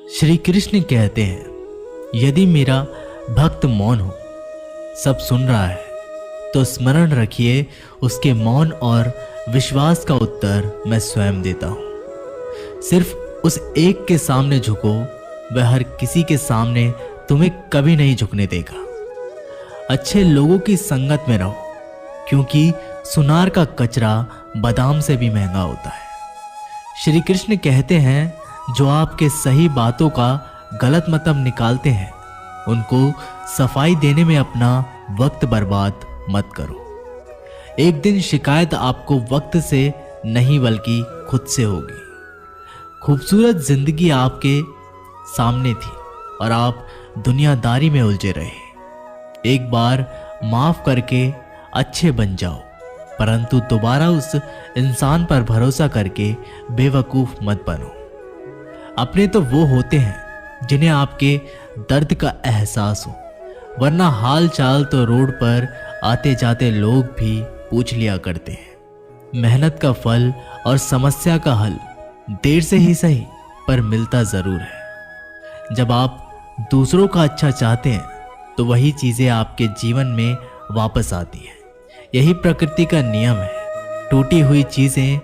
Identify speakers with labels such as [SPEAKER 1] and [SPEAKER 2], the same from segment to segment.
[SPEAKER 1] श्री कृष्ण कहते हैं, यदि मेरा भक्त मौन हो, सब सुन रहा है, तो स्मरण रखिए उसके मौन और विश्वास का उत्तर मैं स्वयं देता हूं। सिर्फ उस एक के सामने झुको, वह हर किसी के सामने तुम्हें कभी नहीं झुकने देगा। अच्छे लोगों की संगत में रहो, क्योंकि सुनार का कचरा बादाम से भी महंगा होता है। श्री कृष्ण कहते हैं, जो आपके सही बातों का गलत मतलब निकालते हैं, उनको सफाई देने में अपना वक्त बर्बाद मत करो। एक दिन शिकायत आपको वक्त से नहीं बल्कि खुद से होगी। खूबसूरत जिंदगी आपके सामने थी और आप दुनियादारी में उलझे रहे। एक बार माफ करके अच्छे बन जाओ, परंतु दोबारा उस इंसान पर भरोसा करके बेवकूफ मत बनो। अपने तो वो होते हैं जिन्हें आपके दर्द का एहसास हो, वरना हाल चाल तो रोड पर आते जाते लोग भी पूछ लिया करते हैं। मेहनत का फल और समस्या का हल देर से ही सही पर मिलता जरूर है। जब आप दूसरों का अच्छा चाहते हैं तो वही चीजें आपके जीवन में वापस आती हैं। यही प्रकृति का नियम है। टूटी हुई चीजें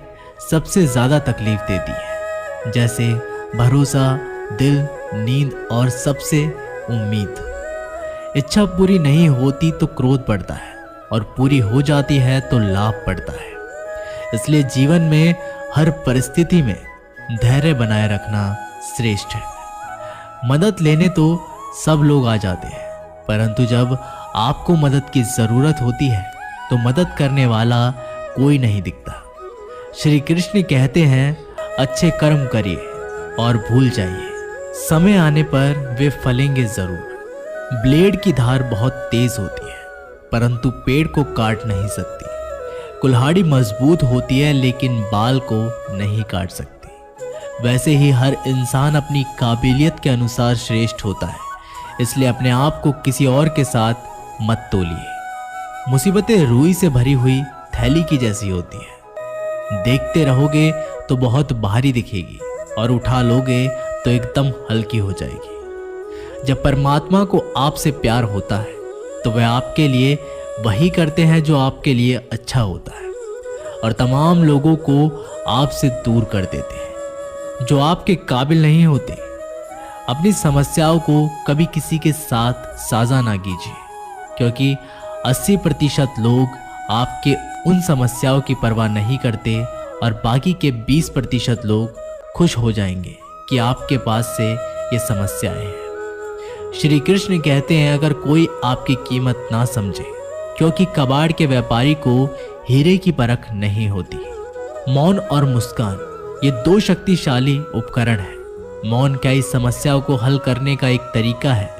[SPEAKER 1] सबसे ज्यादा तकलीफ देती हैं, जैसे भरोसा, दिल, नींद और सबसे उम्मीद। इच्छा पूरी नहीं होती तो क्रोध बढ़ता है, और पूरी हो जाती है तो लाभ बढ़ता है। इसलिए जीवन में हर परिस्थिति में धैर्य बनाए रखना श्रेष्ठ है। मदद लेने तो सब लोग आ जाते हैं, परंतु जब आपको मदद की जरूरत होती है तो मदद करने वाला कोई नहीं दिखता। श्री कृष्ण कहते हैं, अच्छे कर्म करिए और भूल जाइए, समय आने पर वे फलेंगे जरूर। ब्लेड की धार बहुत तेज होती है, परंतु पेड़ को काट नहीं सकती। कुल्हाड़ी मजबूत होती है, लेकिन बाल को नहीं काट सकती। वैसे ही हर इंसान अपनी काबिलियत के अनुसार श्रेष्ठ होता है, इसलिए अपने आप को किसी और के साथ मत तोलिए। मुसीबतें रुई से भरी हुई थैली की जैसी होती है। देखते रहोगे तो बहुत भारी दिखेगी, और उठा लोगे तो एकदम हल्की हो जाएगी। जब परमात्मा को आपसे प्यार होता है तो वह आपके लिए वही करते हैं जो आपके लिए अच्छा होता है, और तमाम लोगों को आपसे दूर कर देते हैं जो आपके काबिल नहीं होते। अपनी समस्याओं को कभी किसी के साथ साझा ना कीजिए, क्योंकि 80% लोग आपके उन समस्याओं की परवाह नहीं करते, और बाकी के 20% लोग खुश हो जाएंगे कि आपके पास से ये समस्याएं हैं। श्री कृष्ण कहते हैं, अगर कोई आपकी कीमत ना समझे, क्योंकि कबाड़ के व्यापारी को हीरे की परख नहीं होती। मौन और मुस्कान ये दो शक्तिशाली उपकरण हैं। मौन कई समस्याओं को हल करने का एक तरीका है,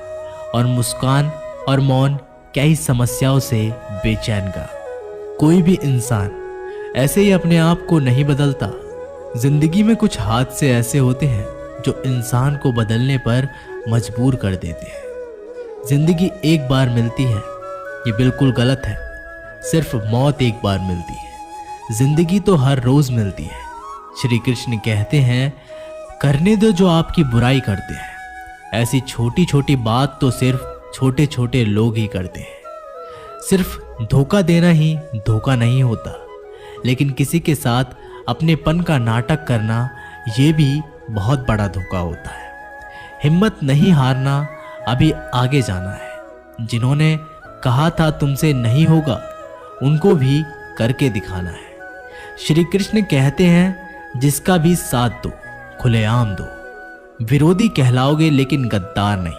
[SPEAKER 1] और मुस्कान और मौन कई समस्याओं से बेचैन का। कोई भी इंसान ऐसे ही अपने आप को नहीं बदलता। जिंदगी में कुछ हादसे ऐसे होते हैं जो इंसान को बदलने पर मजबूर कर देते हैं। जिंदगी एक बार मिलती है, ये बिल्कुल गलत है। सिर्फ मौत एक बार मिलती है, जिंदगी तो हर रोज मिलती है। श्री कृष्ण कहते हैं, करने दो जो आपकी बुराई करते हैं। ऐसी छोटी छोटी बात तो सिर्फ छोटे छोटे लोग ही करते हैं। सिर्फ धोखा देना ही धोखा नहीं होता, लेकिन किसी के साथ अपनेपन का नाटक करना ये भी बहुत बड़ा धोखा होता है। हिम्मत नहीं हारना, अभी आगे जाना है। जिन्होंने कहा था तुमसे नहीं होगा, उनको भी करके दिखाना है। श्री कृष्ण कहते हैं, जिसका भी साथ दो, खुलेआम दो। विरोधी कहलाओगे लेकिन गद्दार नहीं,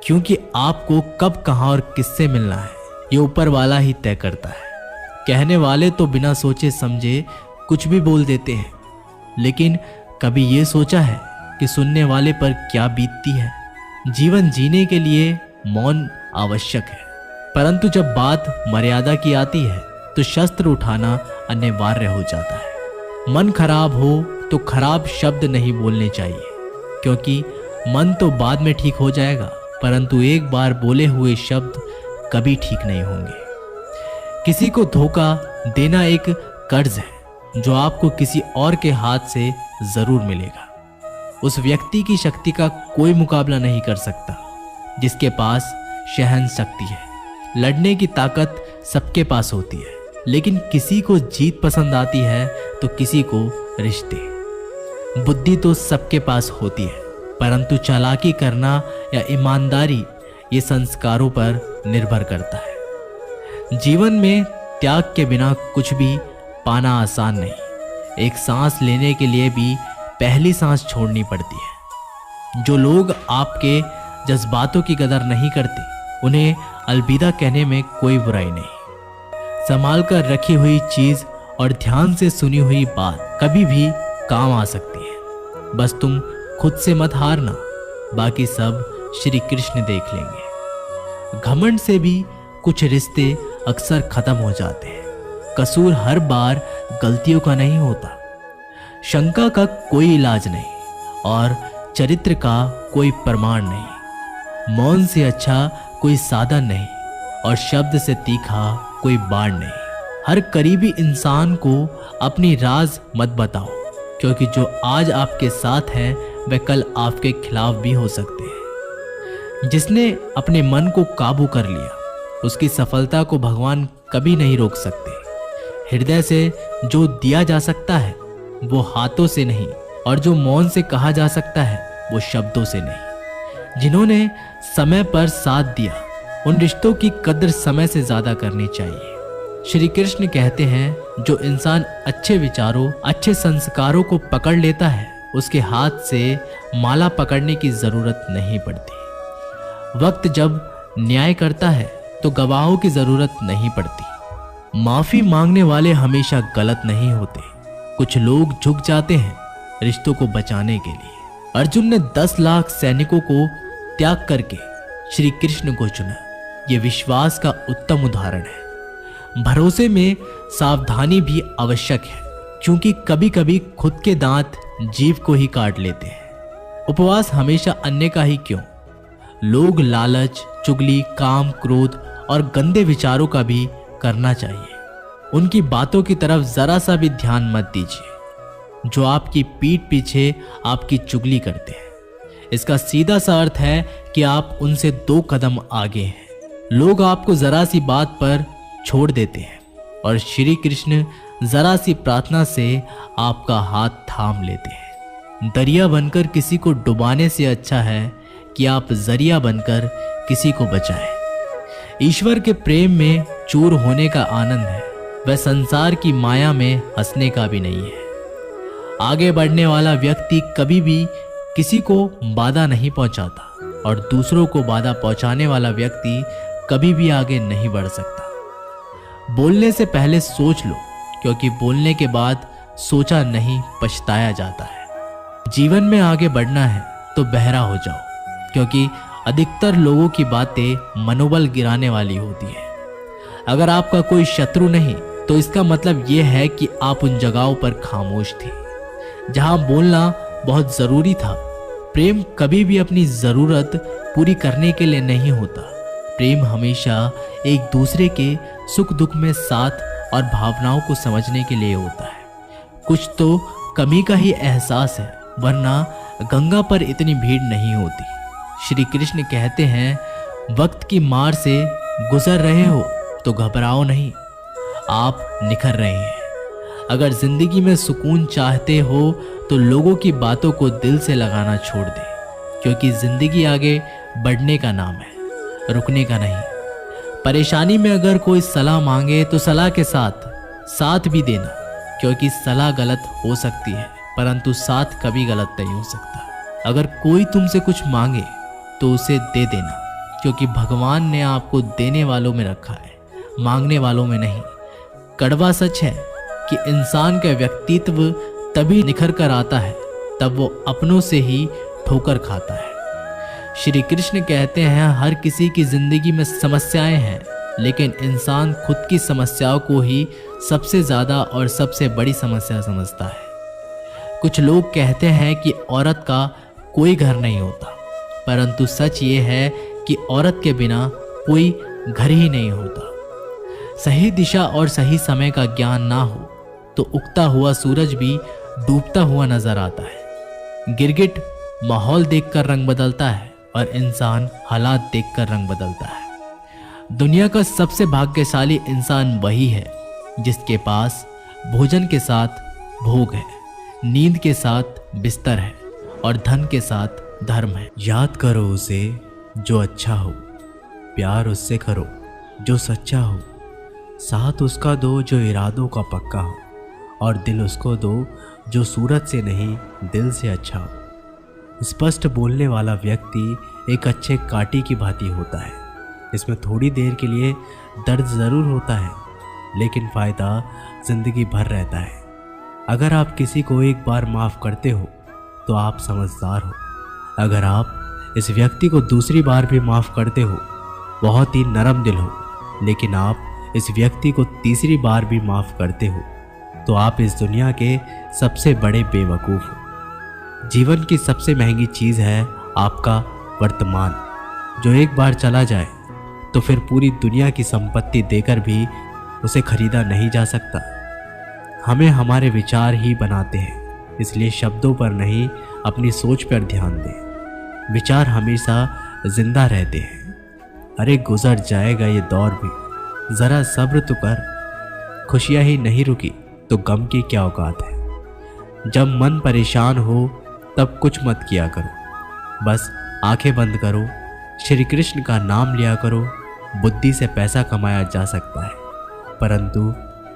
[SPEAKER 1] क्योंकि आपको कब, कहां और किससे मिलना है ये ऊपर वाला ही तय करता है। कहने वाले तो बिना सोचे समझे कुछ भी बोल देते हैं, लेकिन कभी ये सोचा है कि सुनने वाले पर क्या बीतती है। जीवन जीने के लिए मौन आवश्यक है, परंतु जब बात मर्यादा की आती है तो शस्त्र उठाना अनिवार्य हो जाता है। मन खराब हो तो खराब शब्द नहीं बोलने चाहिए, क्योंकि मन तो बाद में ठीक हो जाएगा, परंतु एक बार बोले हुए शब्द कभी ठीक नहीं होंगे। किसी को धोखा देना एक कर्ज है जो आपको किसी और के हाथ से जरूर मिलेगा। उस व्यक्ति की शक्ति का कोई मुकाबला नहीं कर सकता जिसके पास सहन शक्ति है। लड़ने की ताकत सबके पास होती है, लेकिन किसी को जीत पसंद आती है तो किसी को रिश्ते। बुद्धि तो सबके पास होती है, परंतु चालाकी करना या ईमानदारी ये संस्कारों पर निर्भर करता है। जीवन में त्याग के बिना कुछ भी पाना आसान नहीं। एक सांस लेने के लिए भी पहली सांस छोड़नी पड़ती है। जो लोग आपके जज्बातों की कदर नहीं करते, उन्हें अलविदा कहने में कोई बुराई नहीं। संभाल कर रखी हुई चीज और ध्यान से सुनी हुई बात कभी भी काम आ सकती है। बस तुम खुद से मत हारना, बाकी सब श्री कृष्ण देख लेंगे। घमंड से भी कुछ रिश्ते अक्सर खत्म हो जाते हैं। कसूर हर बार गलतियों का नहीं होता। शंका का कोई इलाज नहीं और चरित्र का कोई प्रमाण नहीं। मौन से अच्छा कोई साधन नहीं और शब्द से तीखा कोई बाण नहीं। हर करीबी इंसान को अपनी राज मत बताओ, क्योंकि जो आज आपके साथ है वह कल आपके खिलाफ भी हो सकते हैं। जिसने अपने मन को काबू कर लिया, उसकी सफलता को भगवान कभी नहीं रोक सकते। हृदय से जो दिया जा सकता है वो हाथों से नहीं, और जो मौन से कहा जा सकता है वो शब्दों से नहीं। जिन्होंने समय पर साथ दिया, उन रिश्तों की कद्र समय से ज्यादा करनी चाहिए। श्री कृष्ण कहते हैं, जो इंसान अच्छे विचारों, अच्छे संस्कारों को पकड़ लेता है, उसके हाथ से माला पकड़ने की जरूरत नहीं पड़ती। वक्त जब न्याय करता है तो गवाहों की जरूरत नहीं पड़ती। माफी मांगने वाले हमेशा गलत नहीं होते। कुछ लोग झुक जाते हैं रिश्तों को बचाने के लिए। अर्जुन ने 10 लाख सैनिकों को त्याग करके श्री कृष्ण को चुना। ये विश्वास का उत्तम उदाहरण है। भरोसे में सावधानी भी आवश्यक है, क्योंकि कभी कभी खुद के दांत जीभ को ही काट लेते हैं। उपवास हमेशा अन्य का ही क्यों? लोग लालच, चुगली, काम, क्रोध और गंदे विचारों का भी करना चाहिए। उनकी बातों की तरफ जरा सा भी ध्यान मत दीजिए, जो आपकी पीठ पीछे आपकी चुगली करते हैं। इसका सीधा सा अर्थ है कि आप उनसे 2 कदम आगे हैं। लोग आपको जरा सी बात पर छोड़ देते हैं और श्री कृष्ण जरा सी प्रार्थना से आपका हाथ थाम लेते हैं। दरिया बनकर किसी को डुबाने से अच्छा है कि आप जरिया बनकर किसी को बचाएं। ईश्वर के प्रेम में चूर होने का आनंद है, वह संसार की माया में हंसने का भी नहीं है। आगे बढ़ने वाला व्यक्ति कभी भी किसी को बाधा नहीं पहुंचाता, और दूसरों को बाधा पहुंचाने वाला व्यक्ति कभी भी आगे नहीं बढ़ सकता। बोलने से पहले सोच लो, क्योंकि बोलने के बाद सोचा नहीं पछताया जाता है। जीवन में आगे बढ़ना है तो बहरा हो जाओ, क्योंकि अधिकतर लोगों की बातें मनोबल गिराने वाली होती है। अगर आपका कोई शत्रु नहीं, तो इसका मतलब यह है कि आप उन जगहों पर खामोश थे जहां बोलना बहुत जरूरी था। प्रेम कभी भी अपनी जरूरत पूरी करने के लिए नहीं होता। प्रेम हमेशा एक दूसरे के सुख दुख में साथ और भावनाओं को समझने के लिए होता है। कुछ तो कमी का ही एहसास है, वरना गंगा पर इतनी भीड़ नहीं होती। श्री कृष्ण कहते हैं, वक्त की मार से गुजर रहे हो तो घबराओ नहीं, आप निखर रहे हैं। अगर जिंदगी में सुकून चाहते हो तो लोगों की बातों को दिल से लगाना छोड़ दे, क्योंकि जिंदगी आगे बढ़ने का नाम है, रुकने का नहीं। परेशानी में अगर कोई सलाह मांगे तो सलाह के साथ भी देना, क्योंकि सलाह गलत हो सकती है, परंतु साथ कभी गलत नहीं हो सकता। अगर कोई तुमसे कुछ मांगे तो उसे दे देना, क्योंकि भगवान ने आपको देने वालों में रखा है, मांगने वालों में नहीं। कड़वा सच है कि इंसान का व्यक्तित्व तभी निखर कर आता है तब वो अपनों से ही ठोकर खाता है। श्री कृष्ण कहते हैं, हर किसी की जिंदगी में समस्याएं हैं, लेकिन इंसान खुद की समस्याओं को ही सबसे ज्यादा और सबसे बड़ी समस्या समझता है। कुछ लोग कहते हैं कि औरत का कोई घर नहीं होता, परंतु सच ये है कि औरत के बिना कोई घर ही नहीं होता। सही दिशा और सही समय का ज्ञान ना हो तो उगता हुआ सूरज भी डूबता हुआ नजर आता है। गिरगिट माहौल देखकर रंग बदलता है और इंसान हालात देखकर रंग बदलता है। दुनिया का सबसे भाग्यशाली इंसान वही है जिसके पास भोजन के साथ भोग है, नींद के साथ बिस्तर है और धन के साथ धर्म है। याद करो उसे जो अच्छा हो, प्यार उससे करो जो सच्चा हो, साथ उसका दो जो इरादों का पक्का हो, और दिल उसको दो जो सूरत से नहीं दिल से अच्छा हो। स्पष्ट बोलने वाला व्यक्ति एक अच्छे कांटे की भांति होता है। इसमें थोड़ी देर के लिए दर्द ज़रूर होता है, लेकिन फ़ायदा ज़िंदगी भर रहता है। अगर आप किसी को एक बार माफ़ करते हो तो आप समझदार हो। अगर आप इस व्यक्ति को दूसरी बार भी माफ़ करते हो, बहुत ही नरम दिल हो। लेकिन आप इस व्यक्ति को तीसरी बार भी माफ़ करते हो तो आप इस दुनिया के सबसे बड़े बेवकूफ़ हो। जीवन की सबसे महंगी चीज़ है आपका वर्तमान, जो एक बार चला जाए तो फिर पूरी दुनिया की संपत्ति देकर भी उसे खरीदा नहीं जा सकता। हमें हमारे विचार ही बनाते हैं, इसलिए शब्दों पर नहीं अपनी सोच पर ध्यान दें। विचार हमेशा जिंदा रहते हैं। अरे गुजर जाएगा ये दौर भी, ज़रा सब्र तो कर। खुशियाँ ही नहीं रुकी तो गम की क्या औकात है। जब मन परेशान हो तब कुछ मत किया करो, बस आंखें बंद करो, श्री कृष्ण का नाम लिया करो। बुद्धि से पैसा कमाया जा सकता है, परंतु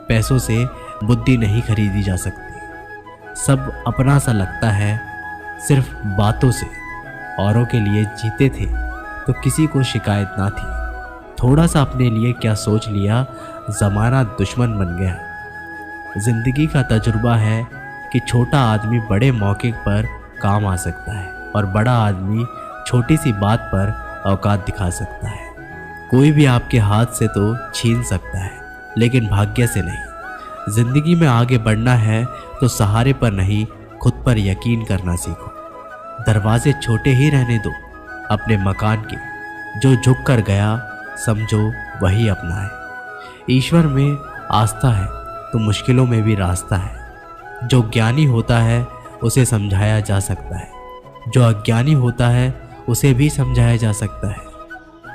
[SPEAKER 1] पैसों से बुद्धि नहीं खरीदी जा सकती। सब अपना सा लगता है सिर्फ बातों से। औरों के लिए जीते थे तो किसी को शिकायत ना थी। थोड़ा सा अपने लिए क्या सोच लिया, ज़माना दुश्मन बन गया। जिंदगी का तजुर्बा है कि छोटा आदमी बड़े मौके पर काम आ सकता है और बड़ा आदमी छोटी सी बात पर औकात दिखा सकता है। कोई भी आपके हाथ से तो छीन सकता है, लेकिन भाग्य से नहीं। जिंदगी में आगे बढ़ना है तो सहारे पर नहीं, खुद पर यकीन करना सीखो। दरवाजे छोटे ही रहने दो अपने मकान के। जो झुक कर गया समझो वही अपना है। ईश्वर में आस्था है तो मुश्किलों में भी रास्ता है। जो ज्ञानी होता है उसे समझाया जा सकता है, जो अज्ञानी होता है उसे भी समझाया जा सकता है,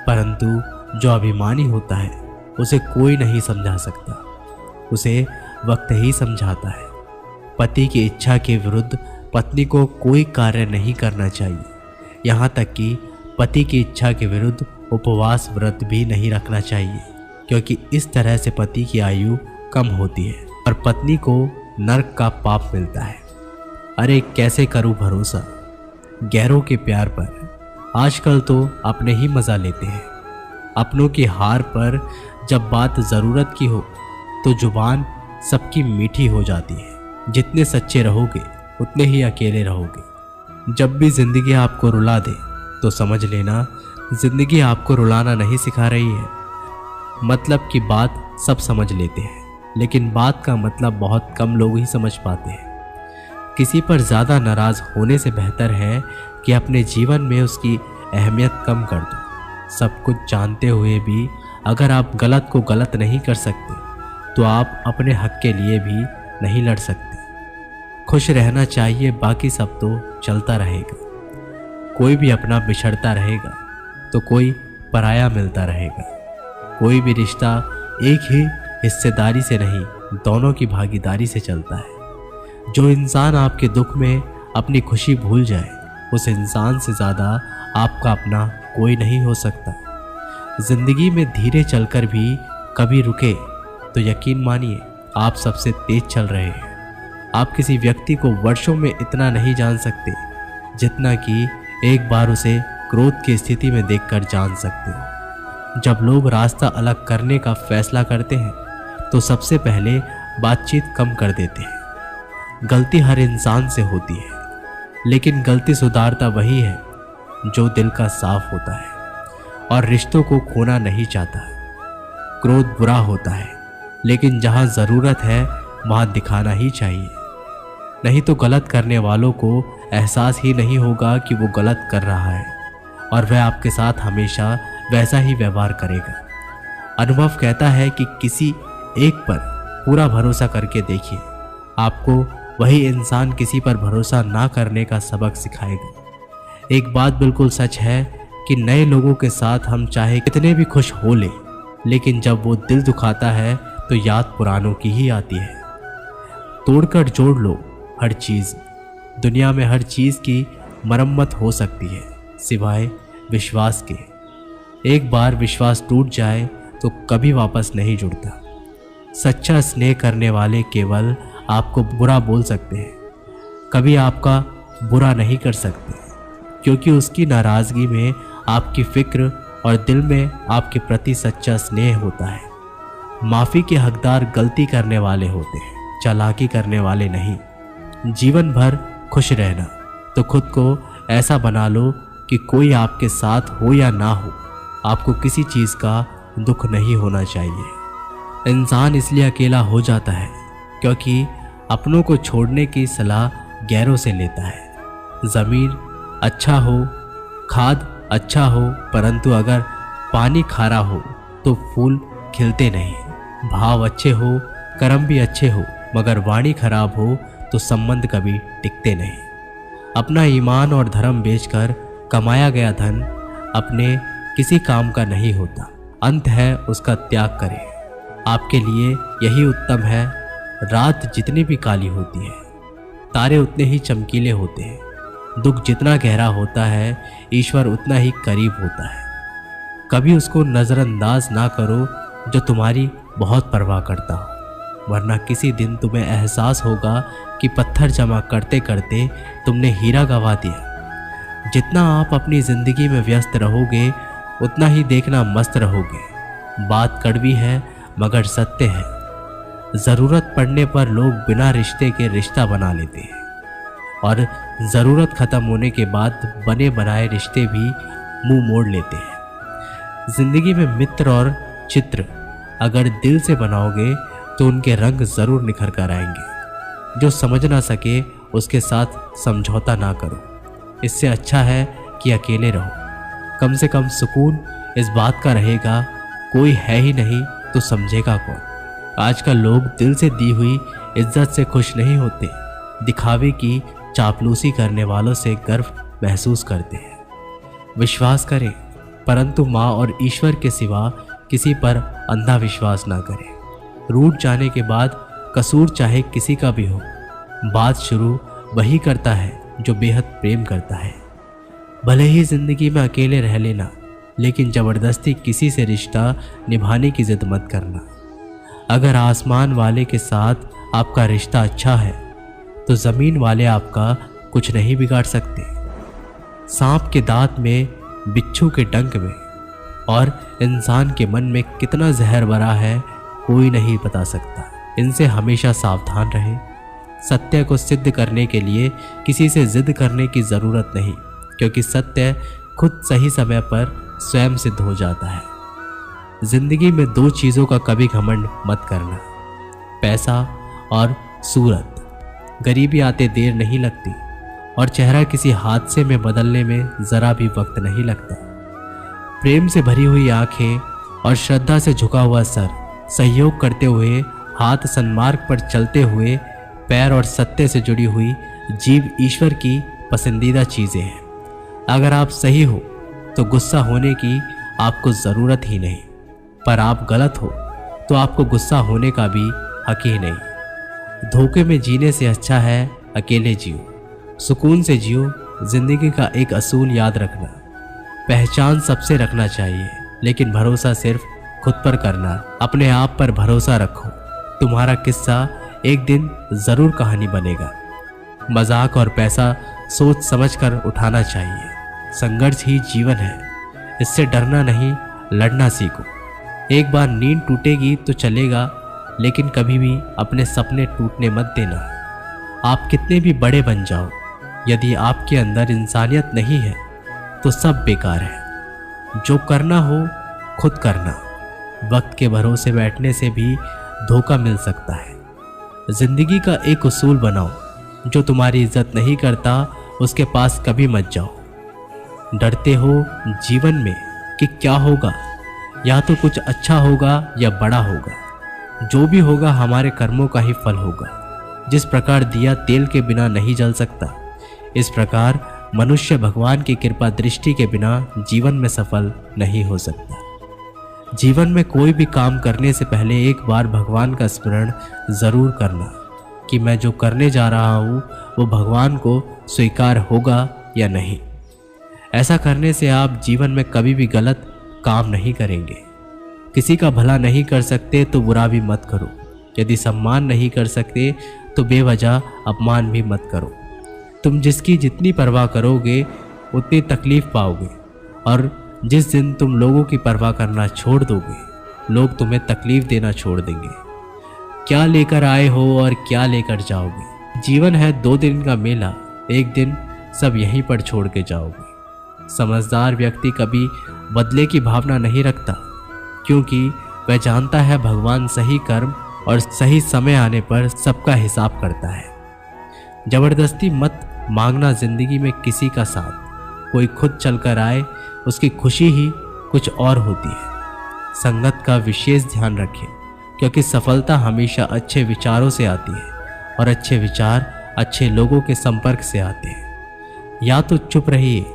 [SPEAKER 1] परंतु जो अभिमानी होता है उसे कोई नहीं समझा सकता। उसे वक्त ही समझाता है। पति की इच्छा के विरुद्ध पत्नी को कोई कार्य नहीं करना चाहिए, यहाँ तक कि पति की इच्छा के विरुद्ध उपवास व्रत भी नहीं रखना चाहिए, क्योंकि इस तरह से पति की आयु कम होती है और पत्नी को नरक का पाप मिलता है। अरे कैसे करूं भरोसा गैरों के प्यार पर। आजकल तो अपने ही मज़ा लेते हैं। अपनों की हार पर जब बात ज़रूरत की हो तो जुबान सबकी मीठी हो जाती है। जितने सच्चे रहोगे उतने ही अकेले रहोगे। जब भी ज़िंदगी आपको रुला दे तो समझ लेना ज़िंदगी आपको रुलाना नहीं सिखा रही है। मतलब की बात सब समझ लेते हैं, लेकिन बात का मतलब बहुत कम लोग ही समझ पाते हैं। किसी पर ज़्यादा नाराज़ होने से बेहतर है कि अपने जीवन में उसकी अहमियत कम कर दो। सब कुछ जानते हुए भी अगर आप गलत को गलत नहीं कर सकते तो आप अपने हक के लिए भी नहीं लड़ सकते। खुश रहना चाहिए, बाकी सब तो चलता रहेगा। कोई भी अपना बिछड़ता रहेगा तो कोई पराया मिलता रहेगा। कोई भी रिश्ता एक ही हिस्सेदारी से नहीं, दोनों की भागीदारी से चलता है। जो इंसान आपके दुख में अपनी खुशी भूल जाए, उस इंसान से ज़्यादा आपका अपना कोई नहीं हो सकता। जिंदगी में धीरे चलकर भी कभी रुके तो यकीन मानिए आप सबसे तेज चल रहे हैं। आप किसी व्यक्ति को वर्षों में इतना नहीं जान सकते जितना कि एक बार उसे क्रोध की स्थिति में देखकर जान सकते हो। जब लोग रास्ता अलग करने का फैसला करते हैं तो सबसे पहले बातचीत कम कर देते हैं। गलती हर इंसान से होती है, लेकिन गलती सुधारता वही है जो दिल का साफ होता है और रिश्तों को खोना नहीं चाहता। क्रोध बुरा होता है, लेकिन जहाँ ज़रूरत है वहाँ दिखाना ही चाहिए। नहीं तो गलत करने वालों को एहसास ही नहीं होगा कि वो गलत कर रहा है और वह आपके साथ हमेशा वैसा ही व्यवहार करेगा। अनुभव कहता है कि किसी एक पर पूरा भरोसा करके देखिए, आपको वही इंसान किसी पर भरोसा ना करने का सबक सिखाएगा। एक बात बिल्कुल सच है कि नए लोगों के साथ हम चाहे कितने भी खुश हो ले, लेकिन जब वो दिल दुखाता है तो याद पुरानों की ही आती है। तोड़कर जोड़ लो हर चीज़। दुनिया में हर चीज़ की मरम्मत हो सकती है सिवाय विश्वास के। एक बार विश्वास टूट जाए तो कभी वापस नहीं जुड़ता। सच्चा स्नेह करने वाले केवल आपको बुरा बोल सकते हैं, कभी आपका बुरा नहीं कर सकते, क्योंकि उसकी नाराज़गी में आपकी फिक्र और दिल में आपके प्रति सच्चा स्नेह होता है। माफ़ी के हकदार गलती करने वाले होते हैं, चालाकी करने वाले नहीं। जीवन भर खुश रहना तो खुद को ऐसा बना लो कि कोई आपके साथ हो या ना हो, आपको किसी चीज़ का दुख नहीं होना चाहिए। इंसान इसलिए अकेला हो जाता है क्योंकि अपनों को छोड़ने की सलाह गैरों से लेता है। ज़मीन अच्छा हो, खाद अच्छा हो, परंतु अगर पानी खारा हो तो फूल खिलते नहीं। भाव अच्छे हो, कर्म भी अच्छे हो, मगर वाणी खराब हो तो संबंध कभी टिकते नहीं। अपना ईमान और धर्म बेचकर कमाया गया धन अपने किसी काम का नहीं होता। अंत है उसका त्याग करें। आपके लिए यही उत्तम है। रात जितनी भी काली होती है, तारे उतने ही चमकीले होते हैं। दुख जितना गहरा होता है, ईश्वर उतना ही करीब होता है। कभी उसको नज़रअंदाज ना करो जो तुम्हारी बहुत परवाह करता हो, वरना किसी दिन तुम्हें एहसास होगा कि पत्थर जमा करते करते तुमने हीरा गंवा दिया। जितना आप अपनी ज़िंदगी में व्यस्त रहोगे उतना ही देखना मस्त रहोगे। बात कड़वी है मगर सत्य है। ज़रूरत पड़ने पर लोग बिना रिश्ते के रिश्ता बना लेते हैं और ज़रूरत ख़त्म होने के बाद बने बनाए रिश्ते भी मुंह मोड़ लेते हैं। ज़िंदगी में मित्र और चित्र अगर दिल से बनाओगे तो उनके रंग ज़रूर निखर कर आएंगे। जो समझ ना सके उसके साथ समझौता ना करो। इससे अच्छा है कि अकेले रहो। कम से कम सुकून इस बात का रहेगा, कोई है ही नहीं तो समझेगा कौन। आजकल लोग दिल से दी हुई इज्जत से खुश नहीं होते, दिखावे की चापलूसी करने वालों से गर्व महसूस करते हैं। विश्वास करें, परंतु माँ और ईश्वर के सिवा किसी पर अंधा विश्वास ना करें। रूठ जाने के बाद कसूर चाहे किसी का भी हो, बात शुरू वही करता है जो बेहद प्रेम करता है। भले ही जिंदगी में अकेले रह लेना, लेकिन ज़बरदस्ती किसी से रिश्ता निभाने की जिद मत करना। अगर आसमान वाले के साथ आपका रिश्ता अच्छा है तो ज़मीन वाले आपका कुछ नहीं बिगाड़ सकते। सांप के दांत में, बिच्छू के डंक में और इंसान के मन में कितना जहर भरा है कोई नहीं बता सकता। इनसे हमेशा सावधान रहें। सत्य को सिद्ध करने के लिए किसी से जिद करने की ज़रूरत नहीं, क्योंकि सत्य खुद सही समय पर स्वयं सिद्ध हो जाता है। जिंदगी में दो चीज़ों का कभी घमंड मत करना, पैसा और सूरत। गरीबी आते देर नहीं लगती और चेहरा किसी हादसे में बदलने में ज़रा भी वक्त नहीं लगता। प्रेम से भरी हुई आंखें और श्रद्धा से झुका हुआ सर, सहयोग करते हुए हाथ, सन्मार्ग पर चलते हुए पैर और सत्य से जुड़ी हुई जीव ईश्वर की पसंदीदा चीज़ें हैं। अगर आप सही हो तो गुस्सा होने की आपको ज़रूरत ही नहीं, पर आप गलत हो तो आपको गुस्सा होने का भी हक ही नहीं। धोखे में जीने से अच्छा है अकेले जियो, सुकून से जियो। जिंदगी का एक असूल याद रखना, पहचान सबसे रखना चाहिए, लेकिन भरोसा सिर्फ खुद पर करना। अपने आप पर भरोसा रखो, तुम्हारा किस्सा एक दिन ज़रूर कहानी बनेगा। मजाक और पैसा सोच समझ कर उठाना चाहिए। संघर्ष ही जीवन है, इससे डरना नहीं, लड़ना सीखो। एक बार नींद टूटेगी तो चलेगा, लेकिन कभी भी अपने सपने टूटने मत देना। आप कितने भी बड़े बन जाओ, यदि आपके अंदर इंसानियत नहीं है तो सब बेकार है। जो करना हो खुद करना। वक्त के भरोसे बैठने से भी धोखा मिल सकता है। जिंदगी का एक उसूल बनाओ, जो तुम्हारी इज्जत नहीं करता उसके पास कभी मत जाओ। डरते हो जीवन में कि क्या होगा, या तो कुछ अच्छा होगा या बड़ा होगा। जो भी होगा हमारे कर्मों का ही फल होगा। जिस प्रकार दिया तेल के बिना नहीं जल सकता, इस प्रकार मनुष्य भगवान की कृपा दृष्टि के बिना जीवन में सफल नहीं हो सकता। जीवन में कोई भी काम करने से पहले एक बार भगवान का स्मरण जरूर करना कि मैं जो करने जा रहा हूँ वो भगवान को स्वीकार होगा या नहीं। ऐसा करने से आप जीवन में कभी भी गलत काम नहीं करेंगे। किसी का भला नहीं कर सकते तो बुरा भी मत करो। यदि सम्मान नहीं कर सकते तो बेवजह अपमान भी मत करो। तुम जिसकी जितनी परवाह करोगे उतनी तकलीफ पाओगे, और जिस दिन तुम लोगों की परवाह करना छोड़ दोगे, लोग तुम्हें तकलीफ देना छोड़ देंगे। क्या लेकर आए हो और क्या लेकर जाओगे? जीवन है 2 दिन का मेला, एक दिन सब यहीं पर छोड़ के जाओगे। समझदार व्यक्ति कभी बदले की भावना नहीं रखता, क्योंकि वह जानता है भगवान सही कर्म और सही समय आने पर सबका हिसाब करता है। जबरदस्ती मत मांगना जिंदगी में किसी का साथ। कोई खुद चलकर आए, उसकी खुशी ही कुछ और होती है। संगत का विशेष ध्यान रखें, क्योंकि सफलता हमेशा अच्छे विचारों से आती है और अच्छे विचार अच्छे लोगों के संपर्क से आते हैं। या तो चुप रहिए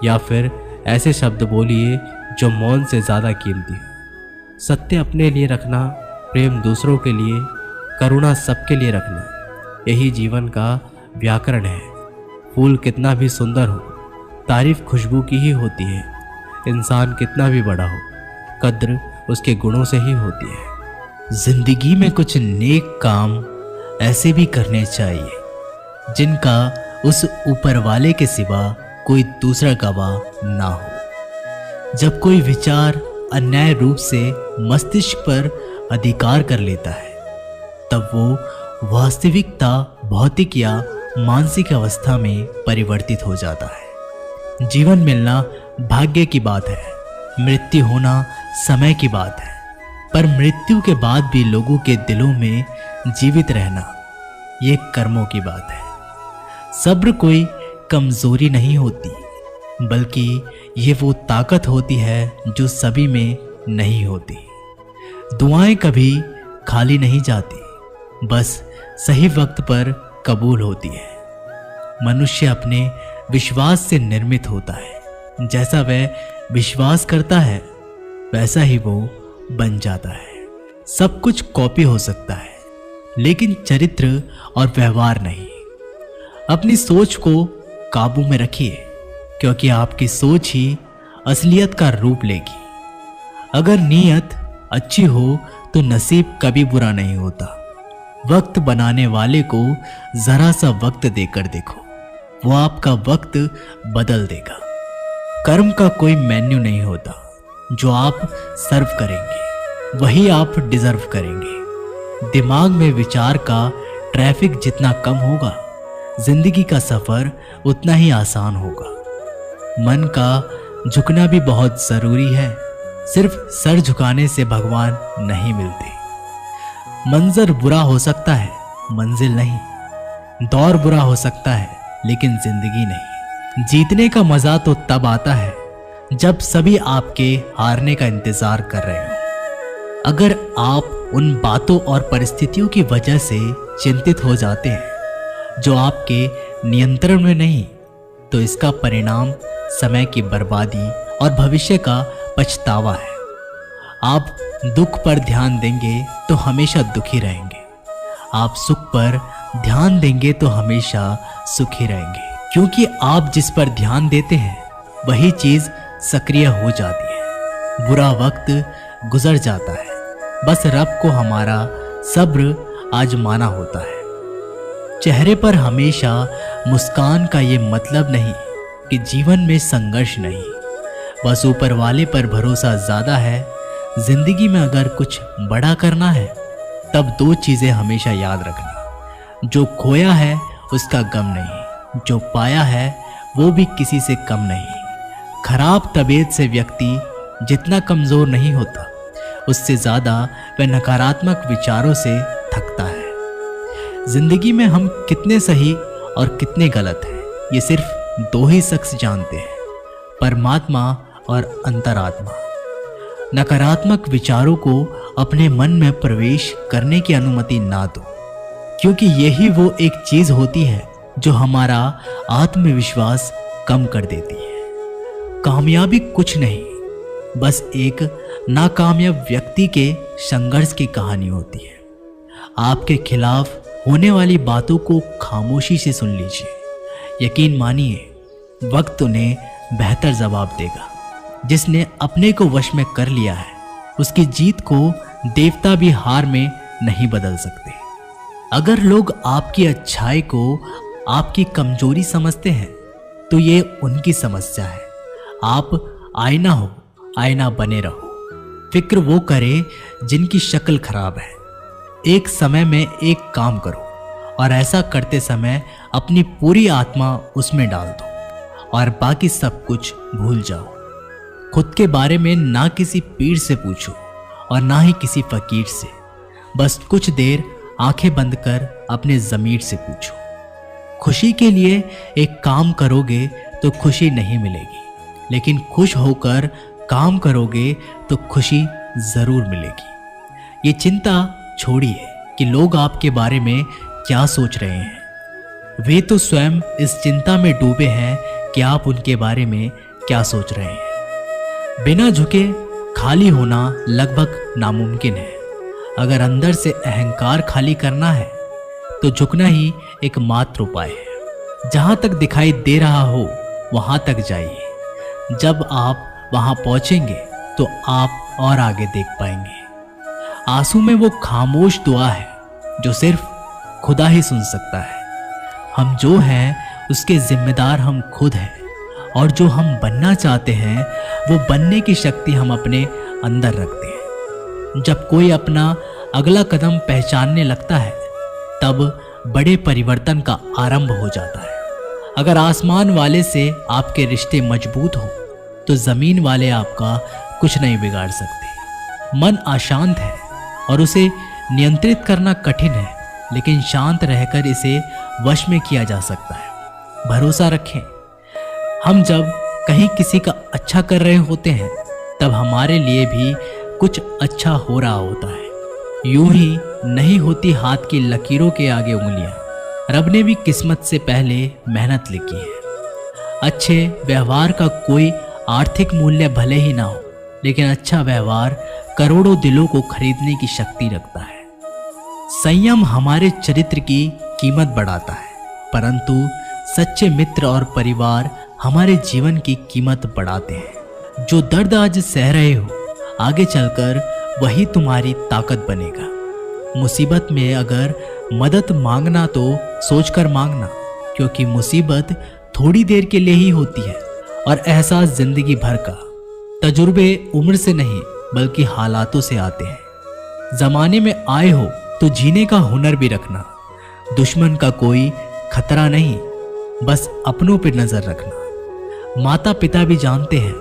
[SPEAKER 1] या फिर ऐसे शब्द बोलिए जो मौन से ज़्यादा कीमती हो। सत्य अपने लिए रखना, प्रेम दूसरों के लिए, करुणा सबके लिए रखना, यही जीवन का व्याकरण है। फूल कितना भी सुंदर हो, तारीफ खुशबू की ही होती है। इंसान कितना भी बड़ा हो, कद्र उसके गुणों से ही होती है। जिंदगी में कुछ नेक काम ऐसे भी करने चाहिए जिनका उस ऊपर वाले के सिवा कोई दूसरा गवाह ना हो। जब कोई विचार अन्याय रूप से मस्तिष्क पर अधिकार कर लेता है, तब वो वास्तविकता भौतिक या मानसिक अवस्था में परिवर्तित हो जाता है। जीवन मिलना भाग्य की बात है, मृत्यु होना समय की बात है, पर मृत्यु के बाद भी लोगों के दिलों में जीवित रहना ये कर्मों की बात है। सब्र कोई कमजोरी नहीं होती, बल्कि ये वो ताकत होती है जो सभी में नहीं होती। दुआएं कभी खाली नहीं जाती, बस सही वक्त पर कबूल होती है। मनुष्य अपने विश्वास से निर्मित होता है। जैसा वह विश्वास करता है वैसा ही वो बन जाता है। सब कुछ कॉपी हो सकता है, लेकिन चरित्र और व्यवहार नहीं। अपनी सोच को काबू में रखिए, क्योंकि आपकी सोच ही असलियत का रूप लेगी। अगर नीयत अच्छी हो तो नसीब कभी बुरा नहीं होता। वक्त बनाने वाले को जरा सा वक्त देकर देखो, वो आपका वक्त बदल देगा। कर्म का कोई मेन्यू नहीं होता। जो आप सर्व करेंगे वही आप डिजर्व करेंगे। दिमाग में विचार का ट्रैफिक जितना कम होगा, जिंदगी का सफर उतना ही आसान होगा। मन का झुकना भी बहुत जरूरी है। सिर्फ सर झुकाने से भगवान नहीं मिलते। मंजर बुरा हो सकता है, मंजिल नहीं। दौर बुरा हो सकता है, लेकिन जिंदगी नहीं। जीतने का मजा तो तब आता है जब सभी आपके हारने का इंतजार कर रहे हो। अगर आप उन बातों और परिस्थितियों की वजह से चिंतित हो जाते हैं जो आपके नियंत्रण में नहीं, तो इसका परिणाम समय की बर्बादी और भविष्य का पछतावा है। आप दुख पर ध्यान देंगे तो हमेशा दुखी रहेंगे। आप सुख पर ध्यान देंगे तो हमेशा सुखी रहेंगे, क्योंकि आप जिस पर ध्यान देते हैं वही चीज सक्रिय हो जाती है। बुरा वक्त गुजर जाता है, बस रब को हमारा सब्र आजमाना होता है। चेहरे पर हमेशा मुस्कान का ये मतलब नहीं कि जीवन में संघर्ष नहीं, बस ऊपर वाले पर भरोसा ज्यादा है। जिंदगी में अगर कुछ बड़ा करना है तब 2 चीजें हमेशा याद रखना। जो खोया है उसका गम नहीं, जो पाया है वो भी किसी से कम नहीं। खराब तबीयत से व्यक्ति जितना कमजोर नहीं होता, उससे ज्यादा वह नकारात्मक विचारों से थकता है। जिंदगी में हम कितने सही और कितने गलत हैं, ये सिर्फ 2 ही शख्स जानते हैं, परमात्मा और अंतरात्मा। नकारात्मक विचारों को अपने मन में प्रवेश करने की अनुमति ना दो, क्योंकि यही वो एक चीज होती है जो हमारा आत्मविश्वास कम कर देती है। कामयाबी कुछ नहीं, बस एक नाकामयाब व्यक्ति के संघर्ष की कहानी होती है। आपके खिलाफ होने वाली बातों को खामोशी से सुन लीजिए। यकीन मानिए, वक्त उन्हें बेहतर जवाब देगा। जिसने अपने को वश में कर लिया है, उसकी जीत को देवता भी हार में नहीं बदल सकते। अगर लोग आपकी अच्छाई को आपकी कमजोरी समझते हैं, तो ये उनकी समस्या है। आप आईना हो, आईना बने रहो। फिक्र वो करे जिनकी शक्ल खराब है। एक समय में एक काम करो और ऐसा करते समय अपनी पूरी आत्मा उसमें डाल दो और बाकी सब कुछ भूल जाओ। खुद के बारे में ना किसी पीर से पूछो और ना ही किसी फकीर से। बस कुछ देर आंखें बंद कर अपने ज़मीर से पूछो। खुशी के लिए एक काम करोगे तो खुशी नहीं मिलेगी, लेकिन खुश होकर काम करोगे तो खुशी ज़रूर मिलेगी। ये चिंता छोड़िए कि लोग आपके बारे में क्या सोच रहे हैं। वे तो स्वयं इस चिंता में डूबे हैं कि आप उनके बारे में क्या सोच रहे हैं। बिना झुके खाली होना लगभग नामुमकिन है। अगर अंदर से अहंकार खाली करना है तो झुकना ही एकमात्र उपाय है। जहां तक दिखाई दे रहा हो वहां तक जाइए। जब आप वहां पहुंचेंगे तो आप और आगे देख पाएंगे। आंसू में वो खामोश दुआ है जो सिर्फ खुदा ही सुन सकता है। हम जो हैं उसके जिम्मेदार हम खुद हैं, और जो हम बनना चाहते हैं वो बनने की शक्ति हम अपने अंदर रखते हैं। जब कोई अपना अगला कदम पहचानने लगता है, तब बड़े परिवर्तन का आरंभ हो जाता है। अगर आसमान वाले से आपके रिश्ते मजबूत हो तो जमीन वाले आपका कुछ नहीं बिगाड़ सकते। मन अशांत है और उसे नियंत्रित करना कठिन है, लेकिन शांत रहकर इसे वश में किया जा सकता है। भरोसा रखें, हम जब कहीं किसी का अच्छा कर रहे होते हैं तब हमारे लिए भी कुछ अच्छा हो रहा होता है। यूं ही नहीं होती हाथ की लकीरों के आगे उंगलियां। रब ने भी किस्मत से पहले मेहनत लिखी है। अच्छे व्यवहार का कोई आर्थिक मूल्य भले ही ना हो, लेकिन अच्छा व्यवहार करोड़ों दिलों को खरीदने की शक्ति रखता है। संयम हमारे चरित्र की कीमत बढ़ाता है, परंतु सच्चे मित्र और परिवार हमारे जीवन की कीमत बढ़ाते हैं। जो दर्द आज सह रहे हो, आगे चलकर वही तुम्हारी ताकत बनेगा। मुसीबत में अगर मदद मांगना तो सोचकर मांगना, क्योंकि मुसीबत थोड़ी देर के लिए ही होती है और एहसास जिंदगी भर का। तजुर्बे उम्र से नहीं बल्कि हालातों से आते हैं। जमाने में आए हो तो जीने का हुनर भी रखना। दुश्मन का कोई खतरा नहीं, बस अपनों पर नजर रखना। माता पिता भी जानते हैं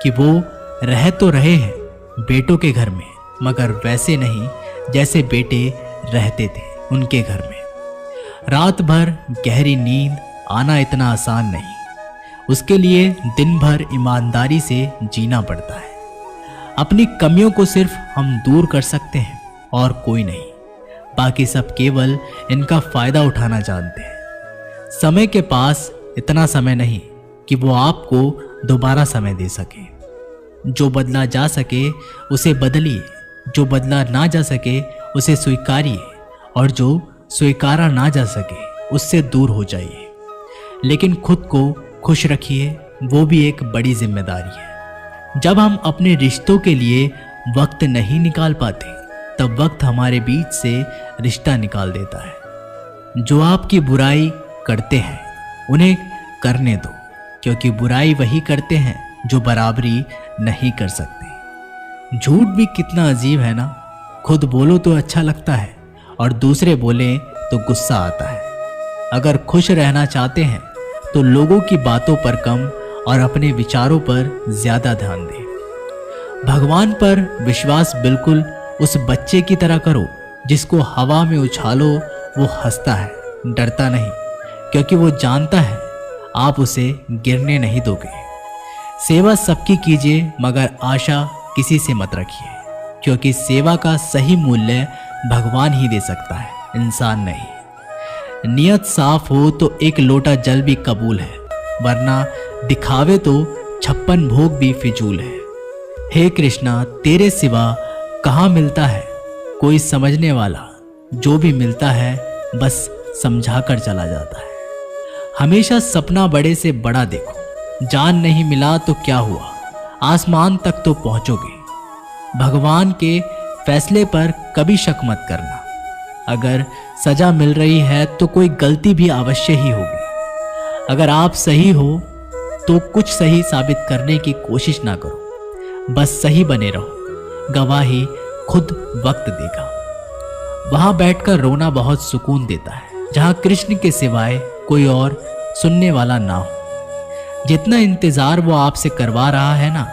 [SPEAKER 1] कि वो रह तो रहे हैं बेटों के घर में, मगर वैसे नहीं जैसे बेटे रहते थे उनके घर में। रात भर गहरी नींद आना इतना आसान नहीं, उसके लिए दिन भर ईमानदारी से जीना पड़ता है। अपनी कमियों को सिर्फ हम दूर कर सकते हैं और कोई नहीं। बाकी सब केवल इनका फायदा उठाना जानते हैं। समय के पास इतना समय नहीं कि वो आपको दोबारा समय दे सके। जो बदला जा सके उसे बदलिए, जो बदला ना जा सके उसे स्वीकारिए, और जो स्वीकारा ना जा सके उससे दूर हो जाइए। लेकिन खुद को खुश रखिए, वो भी एक बड़ी जिम्मेदारी है। जब हम अपने रिश्तों के लिए वक्त नहीं निकाल पाते, तब वक्त हमारे बीच से रिश्ता निकाल देता है। जो आपकी बुराई करते हैं उन्हें करने दो, क्योंकि बुराई वही करते हैं जो बराबरी नहीं कर सकते। झूठ भी कितना अजीब है ना। खुद बोलो तो अच्छा लगता है और दूसरे बोले तो गुस्सा आता है। अगर खुश रहना चाहते हैं तो लोगों की बातों पर कम और अपने विचारों पर ज्यादा ध्यान दें। भगवान पर विश्वास बिल्कुल उस बच्चे की तरह करो जिसको हवा में उछालो वो हंसता है, डरता नहीं, क्योंकि वो जानता है आप उसे गिरने नहीं दोगे। सेवा सबकी कीजिए, मगर आशा किसी से मत रखिए, क्योंकि सेवा का सही मूल्य भगवान ही दे सकता है। इंसान नहीं। नियत साफ हो तो एक लोटा जल भी कबूल है, वरना दिखावे तो 56 भोग भी फिजूल है। हे कृष्णा, तेरे सिवा कहाँ मिलता है कोई समझने वाला, जो भी मिलता है बस समझा कर चला जाता है। हमेशा सपना बड़े से बड़ा देखो, जान नहीं मिला तो क्या हुआ, आसमान तक तो पहुंचोगे। भगवान के फैसले पर कभी शक मत करना, अगर सजा मिल रही है तो कोई गलती भी अवश्य ही होगी। अगर आप सही हो तो कुछ सही साबित करने की कोशिश ना करो, बस सही बने रहो, गवाही खुद वक्त देगा। वहां बैठकर रोना बहुत सुकून देता है, जहां कृष्ण के सिवाय कोई और सुनने वाला ना हो। जितना इंतजार वो आपसे करवा रहा है ना,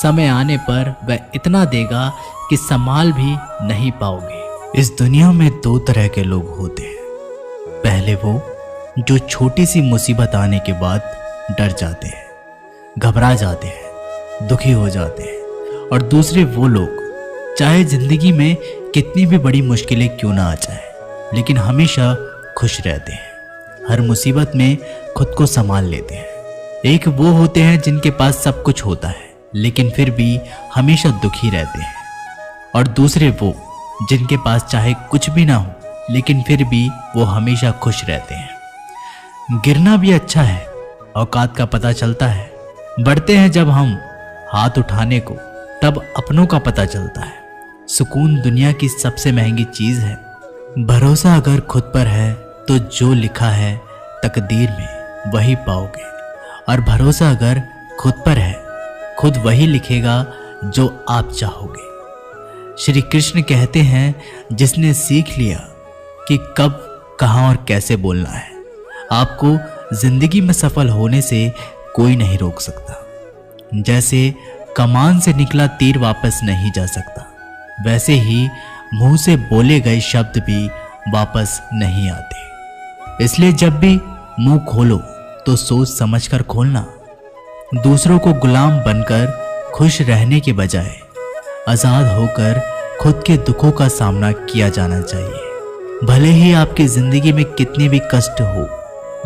[SPEAKER 1] समय आने पर वह इतना देगा कि संभाल भी नहीं पाओगे। इस दुनिया में 2 तरह के लोग होते हैं। पहले वो जो छोटी सी मुसीबत आने के बाद डर जाते हैं, घबरा जाते हैं, दुखी हो जाते हैं। और दूसरे वो लोग चाहे जिंदगी में कितनी भी बड़ी मुश्किलें क्यों ना आ जाए, लेकिन हमेशा खुश रहते हैं, हर मुसीबत में खुद को संभाल लेते हैं। एक वो होते हैं जिनके पास सब कुछ होता है लेकिन फिर भी हमेशा दुखी रहते हैं, और दूसरे वो जिनके पास चाहे कुछ भी ना हो लेकिन फिर भी वो हमेशा खुश रहते हैं। गिरना भी अच्छा है, औकात का पता चलता है। बढ़ते हैं जब हम हाथ उठाने को, तब अपनों का पता चलता है। सुकून दुनिया की सबसे महंगी चीज है। भरोसा अगर खुद पर है तो जो लिखा है तकदीर में वही पाओगे, और भरोसा अगर खुद पर है खुद वही लिखेगा जो आप चाहोगे। श्री कृष्ण कहते हैं, जिसने सीख लिया कि कब, कहां और कैसे बोलना है, आपको जिंदगी में सफल होने से कोई नहीं रोक सकता। जैसे कमान से निकला तीर वापस नहीं जा सकता, वैसे ही मुंह से बोले गए शब्द भी वापस नहीं आते। इसलिए जब भी मुंह खोलो तो सोच समझकर खोलना। दूसरों को गुलाम बनकर खुश रहने के बजाय आजाद होकर खुद के दुखों का सामना किया जाना चाहिए। भले ही आपकी जिंदगी में कितने भी कष्ट हो,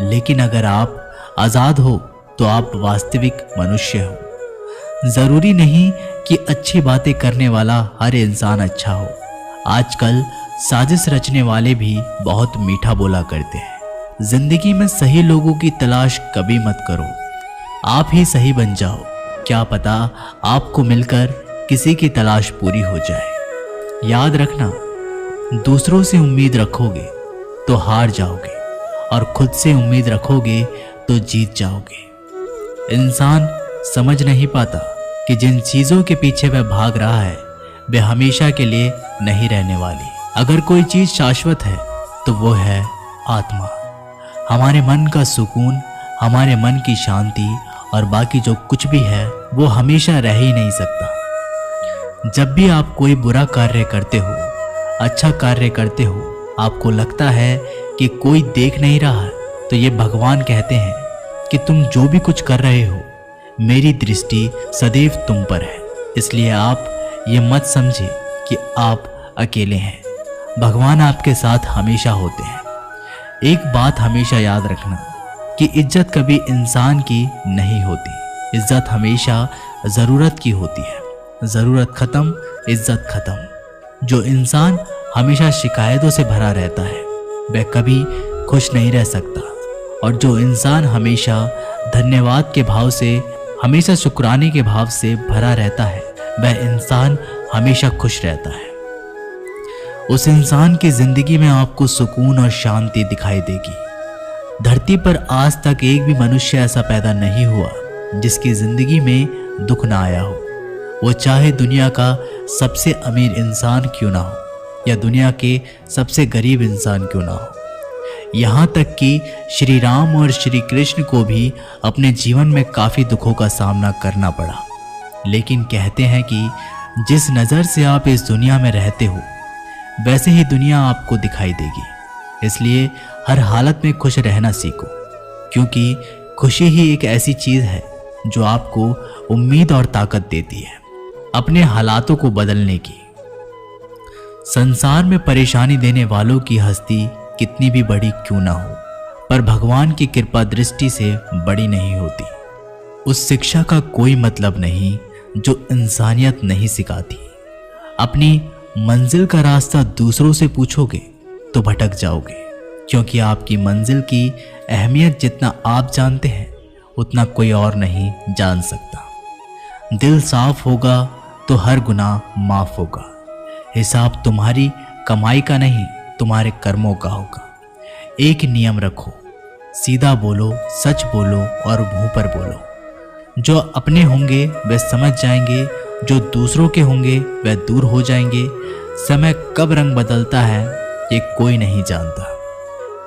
[SPEAKER 1] लेकिन अगर आप आजाद हो तो आप वास्तविक मनुष्य हो। जरूरी नहीं कि अच्छी बातें करने वाला हर इंसान अच्छा हो। आजकल साजिश रचने वाले भी बहुत मीठा बोला करते हैं। जिंदगी में सही लोगों की तलाश कभी मत करो, आप ही सही बन जाओ। क्या पता आपको मिलकर किसी की तलाश पूरी हो जाए। याद रखना, दूसरों से उम्मीद रखोगे तो हार जाओगे, और खुद से उम्मीद रखोगे तो जीत जाओगे। इंसान समझ नहीं पाता कि जिन चीजों के पीछे वह भाग रहा है वे हमेशा के लिए नहीं रहने वाली। अगर कोई चीज शाश्वत है तो वो है आत्मा, हमारे मन का सुकून, हमारे मन की शांति, और बाकी जो कुछ भी है वो हमेशा रह ही नहीं सकता। जब भी आप कोई बुरा कार्य करते हो, अच्छा कार्य करते हो, आपको लगता है कि कोई देख नहीं रहा है, तो ये भगवान कहते हैं कि तुम जो भी कुछ कर रहे हो, मेरी दृष्टि सदैव तुम पर है। इसलिए आप ये मत समझे कि आप अकेले हैं, भगवान आपके साथ हमेशा होते हैं। एक बात हमेशा याद रखना कि इज्जत कभी इंसान की नहीं होती, इज्जत हमेशा ज़रूरत की होती है। ज़रूरत ख़त्म, इज्जत ख़त्म। जो इंसान हमेशा शिकायतों से भरा रहता है वह कभी खुश नहीं रह सकता, और जो इंसान हमेशा धन्यवाद के भाव से, हमेशा शुक्राने के भाव से भरा रहता है, वह इंसान हमेशा खुश रहता है। उस इंसान की जिंदगी में आपको सुकून और शांति दिखाई देगी। धरती पर आज तक एक भी मनुष्य ऐसा पैदा नहीं हुआ जिसकी जिंदगी में दुख ना आया हो। वो चाहे दुनिया का सबसे अमीर इंसान क्यों ना हो या दुनिया के सबसे गरीब इंसान क्यों ना हो। यहाँ तक कि श्री राम और श्री कृष्ण को भी अपने जीवन में काफ़ी दुखों का सामना करना पड़ा, लेकिन कहते हैं कि जिस नज़र से आप इस दुनिया में रहते हो वैसे ही दुनिया आपको दिखाई देगी। इसलिए हर हालत में खुश रहना सीखो, क्योंकि खुशी ही एक ऐसी चीज़ है जो आपको उम्मीद और ताकत देती है अपने हालातों को बदलने की। संसार में परेशानी देने वालों की हस्ती कितनी भी बड़ी क्यों ना हो, पर भगवान की कृपा दृष्टि से बड़ी नहीं होती। उस शिक्षा का कोई मतलब नहीं जो इंसानियत नहीं सिखाती। अपनी मंजिल का रास्ता दूसरों से पूछोगे तो भटक जाओगे, क्योंकि आपकी मंजिल की अहमियत जितना आप जानते हैं उतना कोई और नहीं जान सकता। दिल साफ होगा तो हर गुनाह माफ होगा। हिसाब तुम्हारी कमाई का नहीं, तुम्हारे कर्मों का होगा। एक नियम रखो, सीधा बोलो, सच बोलो और मुंह पर बोलो। जो अपने होंगे वे समझ जाएंगे, जो दूसरों के होंगे वे दूर हो जाएंगे। समय कब रंग बदलता है ये कोई नहीं जानता,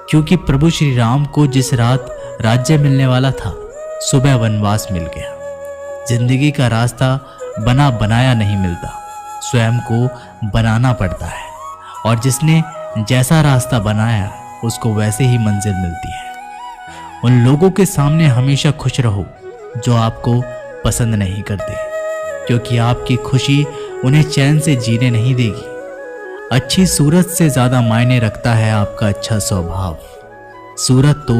[SPEAKER 1] क्योंकि प्रभु श्री राम को जिस रात राज्य मिलने वाला था, सुबह वनवास मिल गया। जिंदगी का रास्ता बना बनाया नहीं मिलता, स्वयं को बनाना पड़ता है, और जिसने जैसा रास्ता बनाया उसको वैसे ही मंजिल मिलती है। उन लोगों के सामने हमेशा खुश रहो जो आपको पसंद नहीं करते, क्योंकि आपकी खुशी उन्हें चैन से जीने नहीं देगी। अच्छी सूरत से ज़्यादा मायने रखता है आपका अच्छा स्वभाव। सूरत तो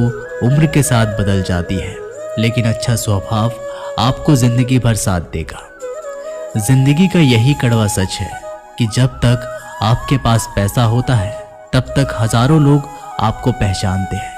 [SPEAKER 1] उम्र के साथ बदल जाती है, लेकिन अच्छा स्वभाव आपको जिंदगी भर साथ देगा। जिंदगी का यही कड़वा सच है कि जब तक आपके पास पैसा होता है तब तक हजारों लोग आपको पहचानते हैं,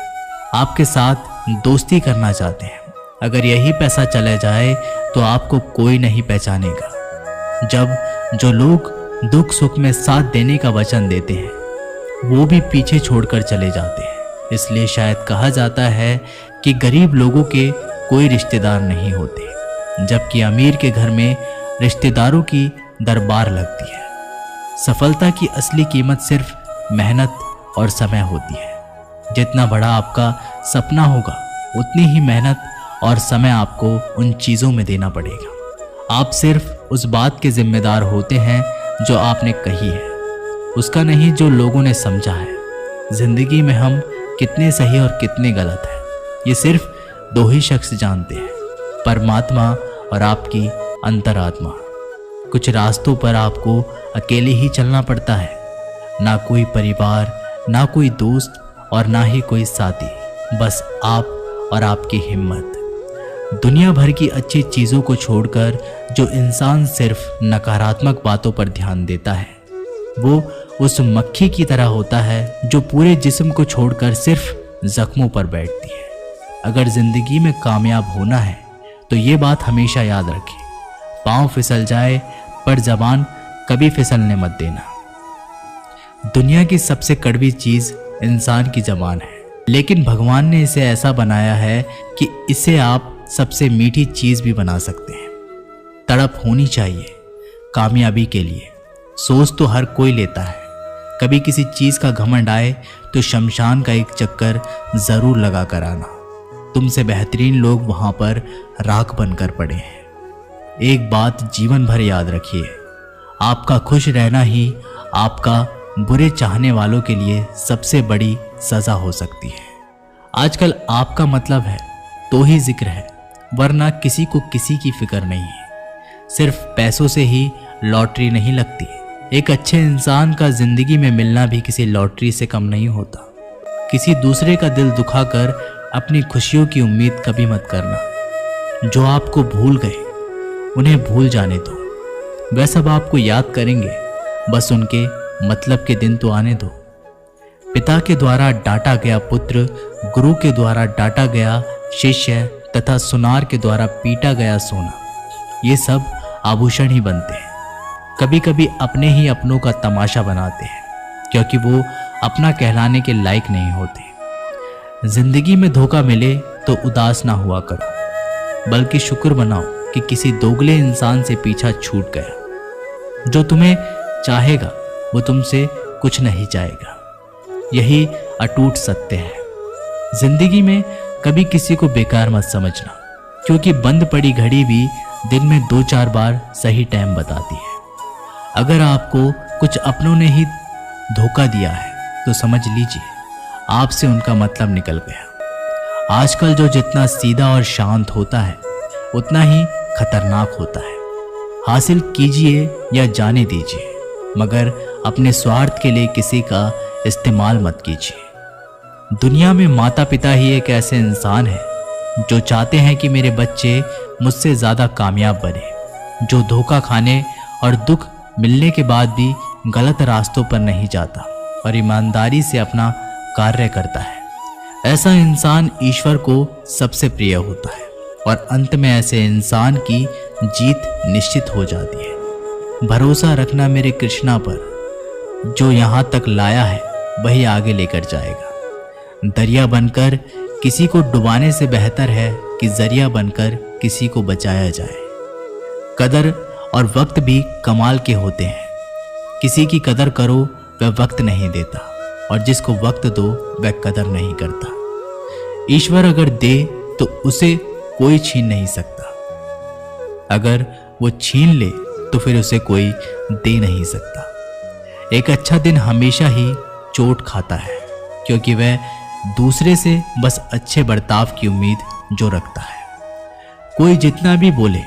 [SPEAKER 1] आपके साथ दोस्ती करना चाहते हैं। अगर यही पैसा चला जाए तो आपको कोई नहीं पहचानेगा। जब जो लोग दुख सुख में साथ देने का वचन देते हैं वो भी पीछे छोड़कर चले जाते हैं। इसलिए शायद कहा जाता है कि गरीब लोगों के कोई रिश्तेदार नहीं होते, जबकि अमीर के घर में रिश्तेदारों की दरबार लगती है। सफलता की असली कीमत सिर्फ मेहनत और समय होती है। जितना बड़ा आपका सपना होगा उतनी ही मेहनत और समय आपको उन चीज़ों में देना पड़ेगा। आप सिर्फ उस बात के जिम्मेदार होते हैं जो आपने कही है, उसका नहीं जो लोगों ने समझा है। जिंदगी में हम कितने सही और कितने गलत हैं ये सिर्फ दो ही शख्स जानते हैं, परमात्मा और आपकी अंतरात्मा। कुछ रास्तों पर आपको अकेले ही चलना पड़ता है, ना कोई परिवार, ना कोई दोस्त और ना ही कोई साथी, बस आप और आपकी हिम्मत। दुनिया भर की अच्छी चीज़ों को छोड़कर जो इंसान सिर्फ नकारात्मक बातों पर ध्यान देता है वो उस मक्खी की तरह होता है जो पूरे जिस्म को छोड़कर सिर्फ जख्मों पर बैठती है। अगर जिंदगी में कामयाब होना है तो ये बात हमेशा याद रखें, पाँव फिसल जाए पर जबान कभी फिसलने मत देना। दुनिया की सबसे कड़वी चीज़ इंसान की जबान है, लेकिन भगवान ने इसे ऐसा बनाया है कि इसे आप सबसे मीठी चीज़ भी बना सकते हैं। तड़प होनी चाहिए कामयाबी के लिए। सोच तो हर कोई लेता है, कभी किसी चीज़ का घमंड आए तो शमशान का एक चक्कर ज़रूर लगा कर आना। तुमसे बेहतरीन लोग वहाँ पर राख बनकर पड़े हैं। एक बात जीवन भर याद रखिए, आपका खुश रहना ही आपका बुरे चाहने वालों के लिए सबसे बड़ी सज़ा हो सकती है। आजकल आपका मतलब है तो ही जिक्र है, वरना किसी को किसी की फिक्र नहीं है। सिर्फ पैसों से ही लॉटरी नहीं लगती। एक अच्छे इंसान का जिंदगी में मिलना भी किसी लॉटरी से कम नहीं होता। किसी दूसरे का दिल दुखाकर अपनी खुशियों की उम्मीद कभी मत करना। जो आपको भूल गए उन्हें भूल जाने दो, वह सब आपको याद करेंगे, बस उनके मतलब के दिन तो आने दो। पिता के द्वारा डांटा गया पुत्र, गुरु के द्वारा डांटा गया शिष्य तथा सुनार के द्वारा पीटा गया सोना, ये सब आभूषण ही बनते हैं। कभी कभी अपने ही अपनों का तमाशा बनाते हैं, क्योंकि वो अपना कहलाने के लायक नहीं होते। जिंदगी में धोखा मिले तो उदास ना हुआ करो, बल्कि शुक्र मनाओ कि किसी दोगले इंसान से पीछा छूट गया। जो तुम्हें चाहेगा वो तुमसे कुछ नहीं चाहेगा, यही अटूट सत्य है। जिंदगी में कभी किसी को बेकार मत समझना, क्योंकि बंद पड़ी घड़ी भी दिन में 2-4 बार सही टाइम बताती है। अगर आपको कुछ अपनों ने ही धोखा दिया है तो समझ लीजिए आपसे उनका मतलब निकल गया। आजकल जो जितना सीधा और शांत होता है उतना ही खतरनाक होता है। हासिल कीजिए या जाने दीजिए, मगर अपने स्वार्थ के लिए किसी का इस्तेमाल मत कीजिए। दुनिया में माता पिता ही एक ऐसे इंसान है जो चाहते हैं कि मेरे बच्चे मुझसे ज़्यादा कामयाब बने, जो धोखा खाने और दुख मिलने के बाद भी गलत रास्तों पर नहीं जाता और ईमानदारी से अपना कार्य करता है। ऐसा इंसान ईश्वर को सबसे प्रिय होता है और अंत में ऐसे इंसान की जीत निश्चित हो जाती है। भरोसा रखना मेरे कृष्णा पर, जो यहाँ तक लाया है वही आगे लेकर जाएगा। दरिया बनकर किसी को डुबाने से बेहतर है कि जरिया बनकर किसी को बचाया जाए। कदर और वक्त भी कमाल के होते हैं। किसी की कदर करो वह वक्त नहीं देता, और जिसको वक्त दो वह कदर नहीं करता। ईश्वर अगर दे तो उसे कोई छीन नहीं सकता, अगर वो छीन ले तो फिर उसे कोई दे नहीं सकता। एक अच्छा दिन हमेशा ही चोट खाता है, क्योंकि वह दूसरे से बस अच्छे बर्ताव की उम्मीद जो रखता है। कोई जितना भी बोले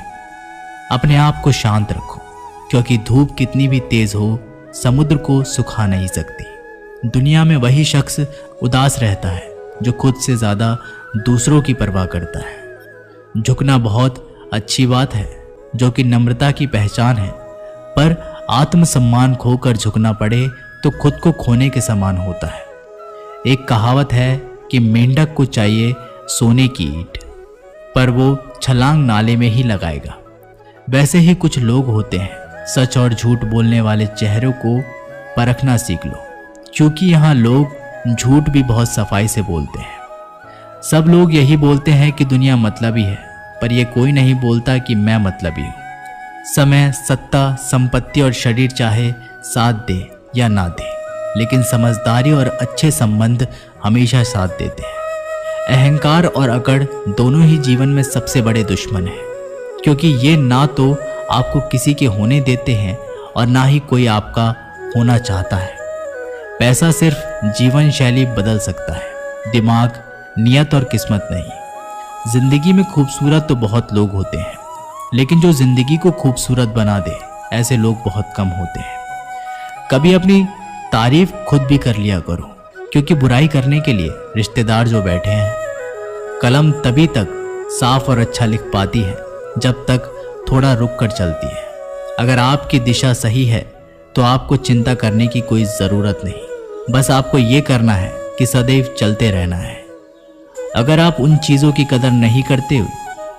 [SPEAKER 1] अपने आप को शांत रखो, क्योंकि धूप कितनी भी तेज हो समुद्र को सुखा नहीं सकती। दुनिया में वही शख्स उदास रहता है जो खुद से ज़्यादा दूसरों की परवाह करता है। झुकना बहुत अच्छी बात है, जो कि नम्रता की पहचान है, पर आत्मसम्मान खोकर झुकना पड़े तो खुद को खोने के समान होता है। एक कहावत है कि मेंढक को चाहिए सोने की ईंट, पर वो छलांग नाले में ही लगाएगा। वैसे ही कुछ लोग होते हैं। सच और झूठ बोलने वाले चेहरों को परखना सीख लो, क्योंकि यहाँ लोग झूठ भी बहुत सफाई से बोलते हैं। सब लोग यही बोलते हैं कि दुनिया मतलबी है, पर यह कोई नहीं बोलता कि मैं मतलबी हूँ। समय, सत्ता, संपत्ति और शरीर चाहे साथ दे या ना दे, लेकिन समझदारी और अच्छे संबंध हमेशा साथ देते हैं। अहंकार और अकड़ दोनों ही जीवन में सबसे बड़े दुश्मन हैं, क्योंकि ये ना तो आपको किसी के होने देते हैं और ना ही कोई आपका होना चाहता है। पैसा सिर्फ जीवन शैली बदल सकता है, दिमाग, नियत और किस्मत नहीं। जिंदगी में खूबसूरत तो बहुत लोग होते हैं, लेकिन जो जिंदगी को खूबसूरत बना दे ऐसे लोग बहुत कम होते हैं। कभी अपनी तारीफ खुद भी कर लिया करो, क्योंकि बुराई करने के लिए रिश्तेदार जो बैठे हैं। कलम तभी तक साफ और अच्छा लिख पाती है जब तक थोड़ा रुक कर चलती है। अगर आपकी दिशा सही है तो आपको चिंता करने की कोई ज़रूरत नहीं, बस आपको ये करना है कि सदैव चलते रहना है। अगर आप उन चीज़ों की कदर नहीं करते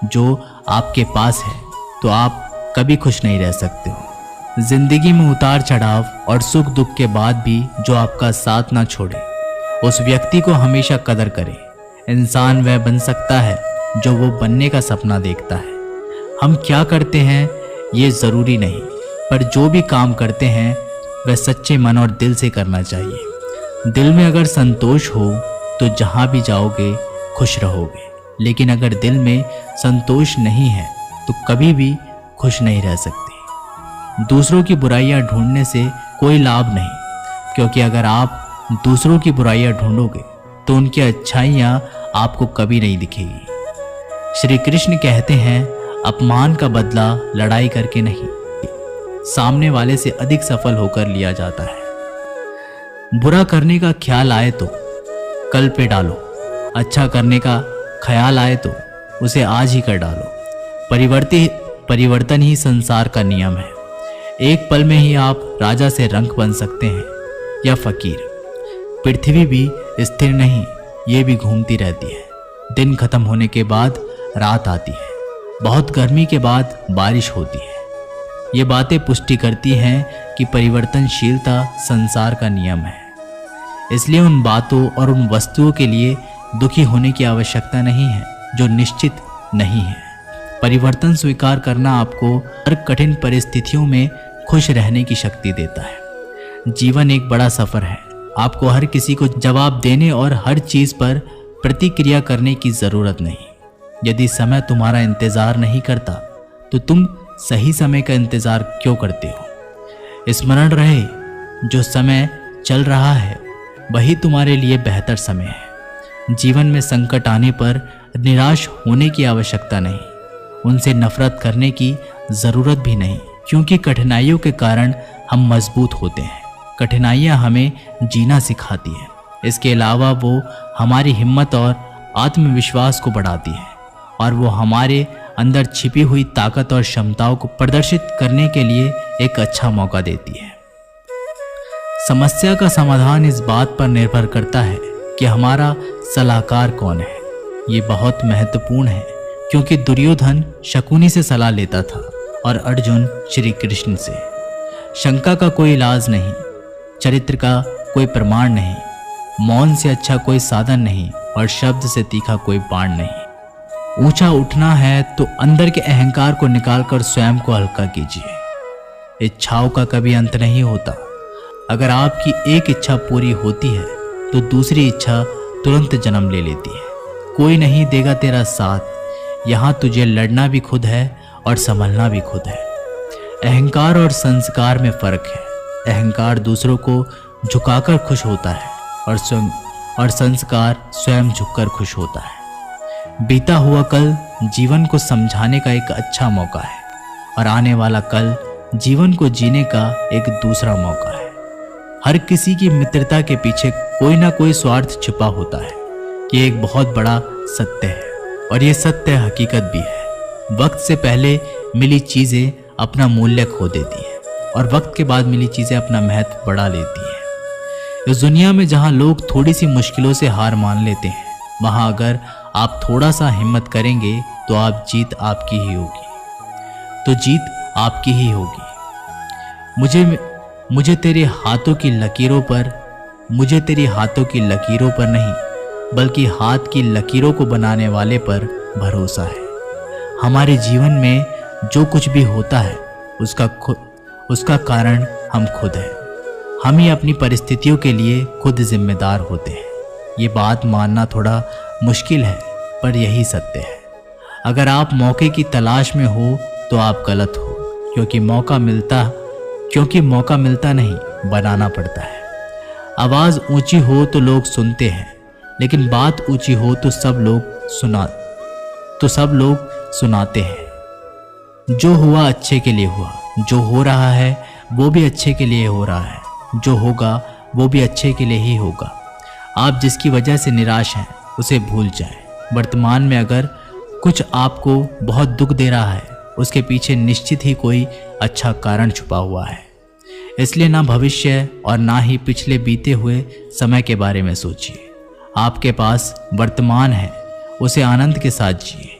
[SPEAKER 1] जो आपके पास है तो आप कभी खुश नहीं रह सकते हो। जिंदगी में उतार चढ़ाव और सुख दुख के बाद भी जो आपका साथ ना छोड़े, उस व्यक्ति को हमेशा कदर करें। इंसान वह बन सकता है जो वो बनने का सपना देखता है। हम क्या करते हैं ये ज़रूरी नहीं, पर जो भी काम करते हैं वह सच्चे मन और दिल से करना चाहिए। दिल में अगर संतोष हो तो जहाँ भी जाओगे खुश रहोगे, लेकिन अगर दिल में संतोष नहीं है तो कभी भी खुश नहीं रह सकते। दूसरों की बुराइयां ढूंढने से कोई लाभ नहीं, क्योंकि अगर आप दूसरों की बुराइयां ढूंढोगे तो उनकी अच्छाइयां आपको कभी नहीं दिखेगी। श्री कृष्ण कहते हैं, अपमान का बदला लड़ाई करके नहीं, सामने वाले से अधिक सफल होकर लिया जाता है। बुरा करने का ख्याल आए तो कल पे डालो, अच्छा करने का ख्याल आए तो उसे आज ही कर डालो। परिवर्तन ही संसार का नियम है। एक पल में ही आप राजा से रंक बन सकते हैं या फकीर। पृथ्वी भी स्थिर नहीं, ये भी घूमती रहती है। दिन खत्म होने के बाद रात आती है, बहुत गर्मी के बाद बारिश होती है। ये बातें पुष्टि करती हैं कि परिवर्तनशीलता संसार का नियम है। इसलिए उन बातों और उन वस्तुओं के लिए दुखी होने की आवश्यकता नहीं है जो निश्चित नहीं है। परिवर्तन स्वीकार करना आपको हर कठिन परिस्थितियों में खुश रहने की शक्ति देता है। जीवन एक बड़ा सफर है। आपको हर किसी को जवाब देने और हर चीज पर प्रतिक्रिया करने की जरूरत नहीं। यदि समय तुम्हारा इंतजार नहीं करता तो तुम सही समय का इंतजार क्यों करते हो? स्मरण रहे, जो समय चल रहा है वही तुम्हारे लिए बेहतर समय है। जीवन में संकट आने पर निराश होने की आवश्यकता नहीं, उनसे नफरत करने की जरूरत भी नहीं, क्योंकि कठिनाइयों के कारण हम मजबूत होते हैं।
[SPEAKER 2] कठिनाइयाँ हमें जीना सिखाती है। इसके अलावा वो हमारी हिम्मत और आत्मविश्वास को बढ़ाती है और वो हमारे अंदर छिपी हुई ताकत और क्षमताओं को प्रदर्शित करने के लिए एक अच्छा मौका देती है। समस्या का समाधान इस बात पर निर्भर करता है कि हमारा सलाहकार कौन है। ये बहुत महत्वपूर्ण है क्योंकि दुर्योधन शकुनी से सलाह लेता था और अर्जुन श्री कृष्ण से। शंका का कोई इलाज नहीं, चरित्र का कोई प्रमाण नहीं, मौन से अच्छा कोई साधन नहीं और शब्द से तीखा कोई बाण नहीं। ऊंचा उठना है तो अंदर के अहंकार को निकालकर स्वयं को हल्का कीजिए। इच्छाओं का कभी अंत नहीं होता। अगर आपकी एक इच्छा पूरी होती है तो दूसरी इच्छा तुरंत जन्म ले लेती है। कोई नहीं देगा तेरा साथ, यहाँ तुझे लड़ना भी खुद है और संभलना भी खुद है। अहंकार और संस्कार में फर्क है। अहंकार दूसरों को झुकाकर खुश होता है और संस्कार स्वयं झुककर खुश होता है। बीता हुआ कल जीवन को समझाने का एक अच्छा मौका है और आने वाला कल जीवन को जीने का एक दूसरा मौका है। हर किसी की मित्रता के पीछे कोई ना कोई स्वार्थ छिपा होता है। ये एक बहुत बड़ा सत्य है और ये सत्य हकीकत भी है। वक्त से पहले मिली चीज़ें अपना मूल्य खो देती है और वक्त के बाद मिली चीज़ें अपना महत्व बढ़ा लेती हैं। इस दुनिया में जहाँ लोग थोड़ी सी मुश्किलों से हार मान लेते हैं, वहाँ अगर आप थोड़ा सा हिम्मत करेंगे तो जीत आपकी ही होगी। मुझे तेरे हाथों की लकीरों पर नहीं बल्कि हाथ की लकीरों को बनाने वाले पर भरोसा है। हमारे जीवन में जो कुछ भी होता है उसका कारण हम खुद हैं। हम ही अपनी परिस्थितियों के लिए खुद जिम्मेदार होते हैं। ये बात मानना थोड़ा मुश्किल है पर यही सत्य है। अगर आप मौके की तलाश में हो तो आप गलत हो, क्योंकि मौका मिलता नहीं, बनाना पड़ता है। आवाज़ ऊंची हो तो लोग सुनते हैं, लेकिन बात ऊंची हो तो सब लोग सुनाते हैं। जो हुआ अच्छे के लिए हुआ, जो हो रहा है वो भी अच्छे के लिए हो रहा है, जो होगा वो भी अच्छे के लिए ही होगा। आप जिसकी वजह से निराश हैं उसे भूल जाएं। वर्तमान में अगर कुछ आपको बहुत दुख दे रहा है, उसके पीछे निश्चित ही कोई अच्छा कारण छुपा हुआ है। इसलिए ना भविष्य और ना ही पिछले बीते हुए समय के बारे में सोचिए। आपके पास वर्तमान है, उसे आनंद के साथ जिए।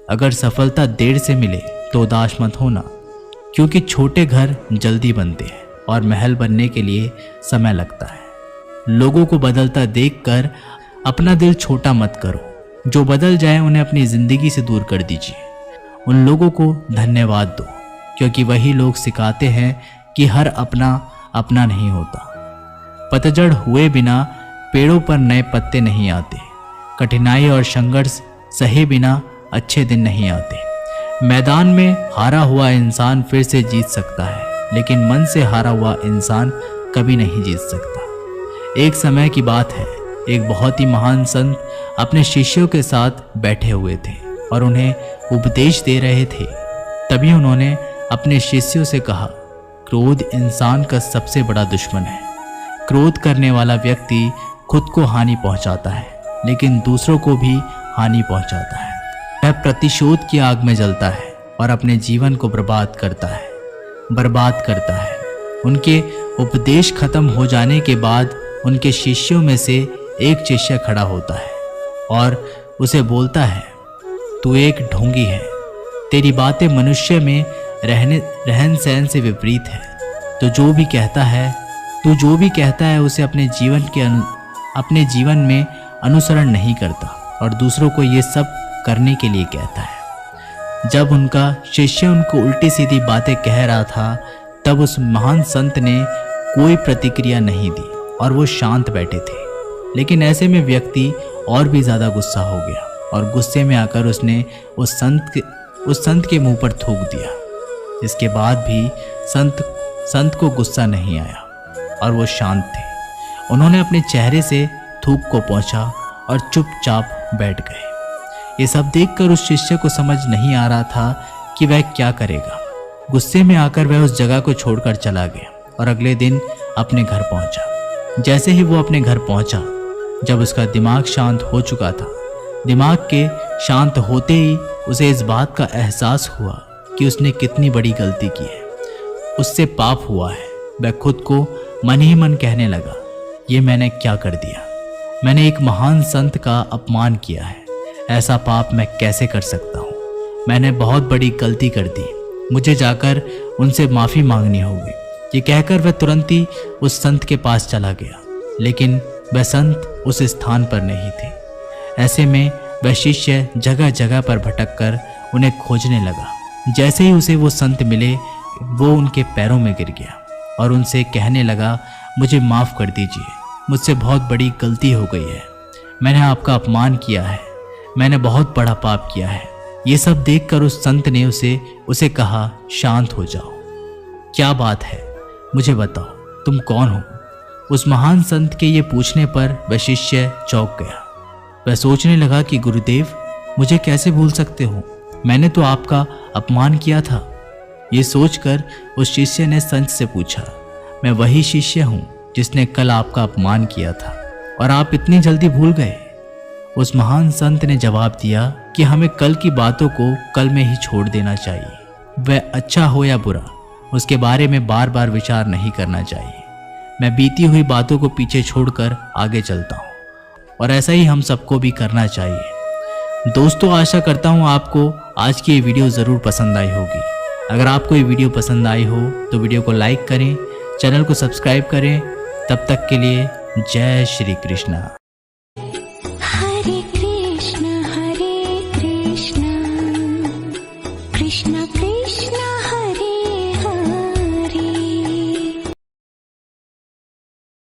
[SPEAKER 2] अगर सफलता देर से मिले तो उदास मत होना, क्योंकि छोटे घर जल्दी बनते हैं और महल बनने के लिए समय लगता है। लोगों को बदलता देखकर अपना दिल छोटा मत करो। जो बदल जाए उन्हें अपनी जिंदगी से दूर कर दीजिए। उन लोगों को धन्यवाद दो, क्योंकि वही लोग सिखाते हैं कि हर अपना नहीं होता। पतझड़ हुए बिना पेड़ों पर नए पत्ते नहीं आते। कठिनाई और संघर्ष सहे बिना अच्छे दिन नहीं आते। मैदान में हारा हुआ इंसान फिर से जीत सकता है, लेकिन मन से हारा हुआ इंसान कभी नहीं जीत सकता। एक समय की बात है, एक बहुत ही महान संत अपने शिष्यों के साथ बैठे हुए थे और उन्हें उपदेश दे रहे थे। तभी उन्होंने अपने शिष्यों से कहा, क्रोध इंसान का सबसे बड़ा दुश्मन है। क्रोध करने वाला व्यक्ति खुद को हानि पहुंचाता है, लेकिन दूसरों को भी हानि पहुंचाता है। वह प्रतिशोध की आग में जलता है और अपने जीवन को बर्बाद करता है। उनके उपदेश खत्म हो जाने के बाद उनके शिष्यों में से एक शिष्य खड़ा होता है और उसे बोलता है, तू एक ढोंगी है। तेरी बातें मनुष्य में रहन सहन से विपरीत है। तू जो भी कहता है उसे अपने जीवन में अनुसरण नहीं करता और दूसरों को ये सब करने के लिए कहता है। जब उनका शिष्य उनको उल्टी सीधी बातें कह रहा था, तब उस महान संत ने कोई प्रतिक्रिया नहीं दी और वो शांत बैठे थे। लेकिन ऐसे में व्यक्ति और भी ज़्यादा गुस्सा हो गया और गुस्से में आकर उसने उस संत के मुंह पर थूक दिया। इसके बाद भी संत को गुस्सा नहीं आया और वो शांत थे। उन्होंने अपने चेहरे से थूक को पोंछा और चुपचाप बैठ गए। ये सब देखकर उस शिष्य को समझ नहीं आ रहा था कि वह क्या करेगा। गुस्से में आकर वह उस जगह को छोड़कर चला गया और अगले दिन अपने घर पहुंचा। जैसे ही वो अपने घर पहुंचा, जब उसका दिमाग शांत हो चुका था, दिमाग के शांत होते ही उसे इस बात का एहसास हुआ कि उसने कितनी बड़ी गलती की है, उससे पाप हुआ है। वह खुद को मन ही मन कहने लगा, ये मैंने क्या कर दिया, मैंने एक महान संत का अपमान किया है, ऐसा पाप मैं कैसे कर सकता हूँ, मैंने बहुत बड़ी गलती कर दी, मुझे जाकर उनसे माफ़ी मांगनी होगी। ये कहकर वह तुरंत ही उस संत के पास चला गया, लेकिन वह संत उस स्थान पर नहीं थे। ऐसे में वह शिष्य जगह जगह पर भटक कर उन्हें खोजने लगा। जैसे ही उसे वो संत मिले, वो उनके पैरों में गिर गया और उनसे कहने लगा, मुझे माफ़ कर दीजिए, मुझसे बहुत बड़ी गलती हो गई है, मैंने आपका अपमान किया है, मैंने बहुत बड़ा पाप किया है। ये सब देखकर उस संत ने उसे कहा, शांत हो जाओ, क्या बात है, मुझे बताओ तुम कौन हो। उस महान संत के ये पूछने पर वह शिष्य चौंक गया। वह सोचने लगा कि गुरुदेव, मुझे कैसे भूल सकते हो, मैंने तो आपका अपमान किया था। ये सोचकर उस शिष्य ने संत से पूछा, मैं वही शिष्य हूँ जिसने कल आपका अपमान किया था और आप इतनी जल्दी भूल गए। उस महान संत ने जवाब दिया कि हमें कल की बातों को कल में ही छोड़ देना चाहिए। वह अच्छा हो या बुरा, उसके बारे में बार बार विचार नहीं करना चाहिए। मैं बीती हुई बातों को पीछे छोड़कर आगे चलता हूँ और ऐसा ही हम सबको भी करना चाहिए। दोस्तों, आशा करता हूँ आपको आज की ये वीडियो ज़रूर पसंद आई होगी। अगर आपको ये वीडियो पसंद आई हो तो वीडियो को लाइक करें, चैनल को सब्सक्राइब करें। तब तक के लिए जय श्री कृष्णा।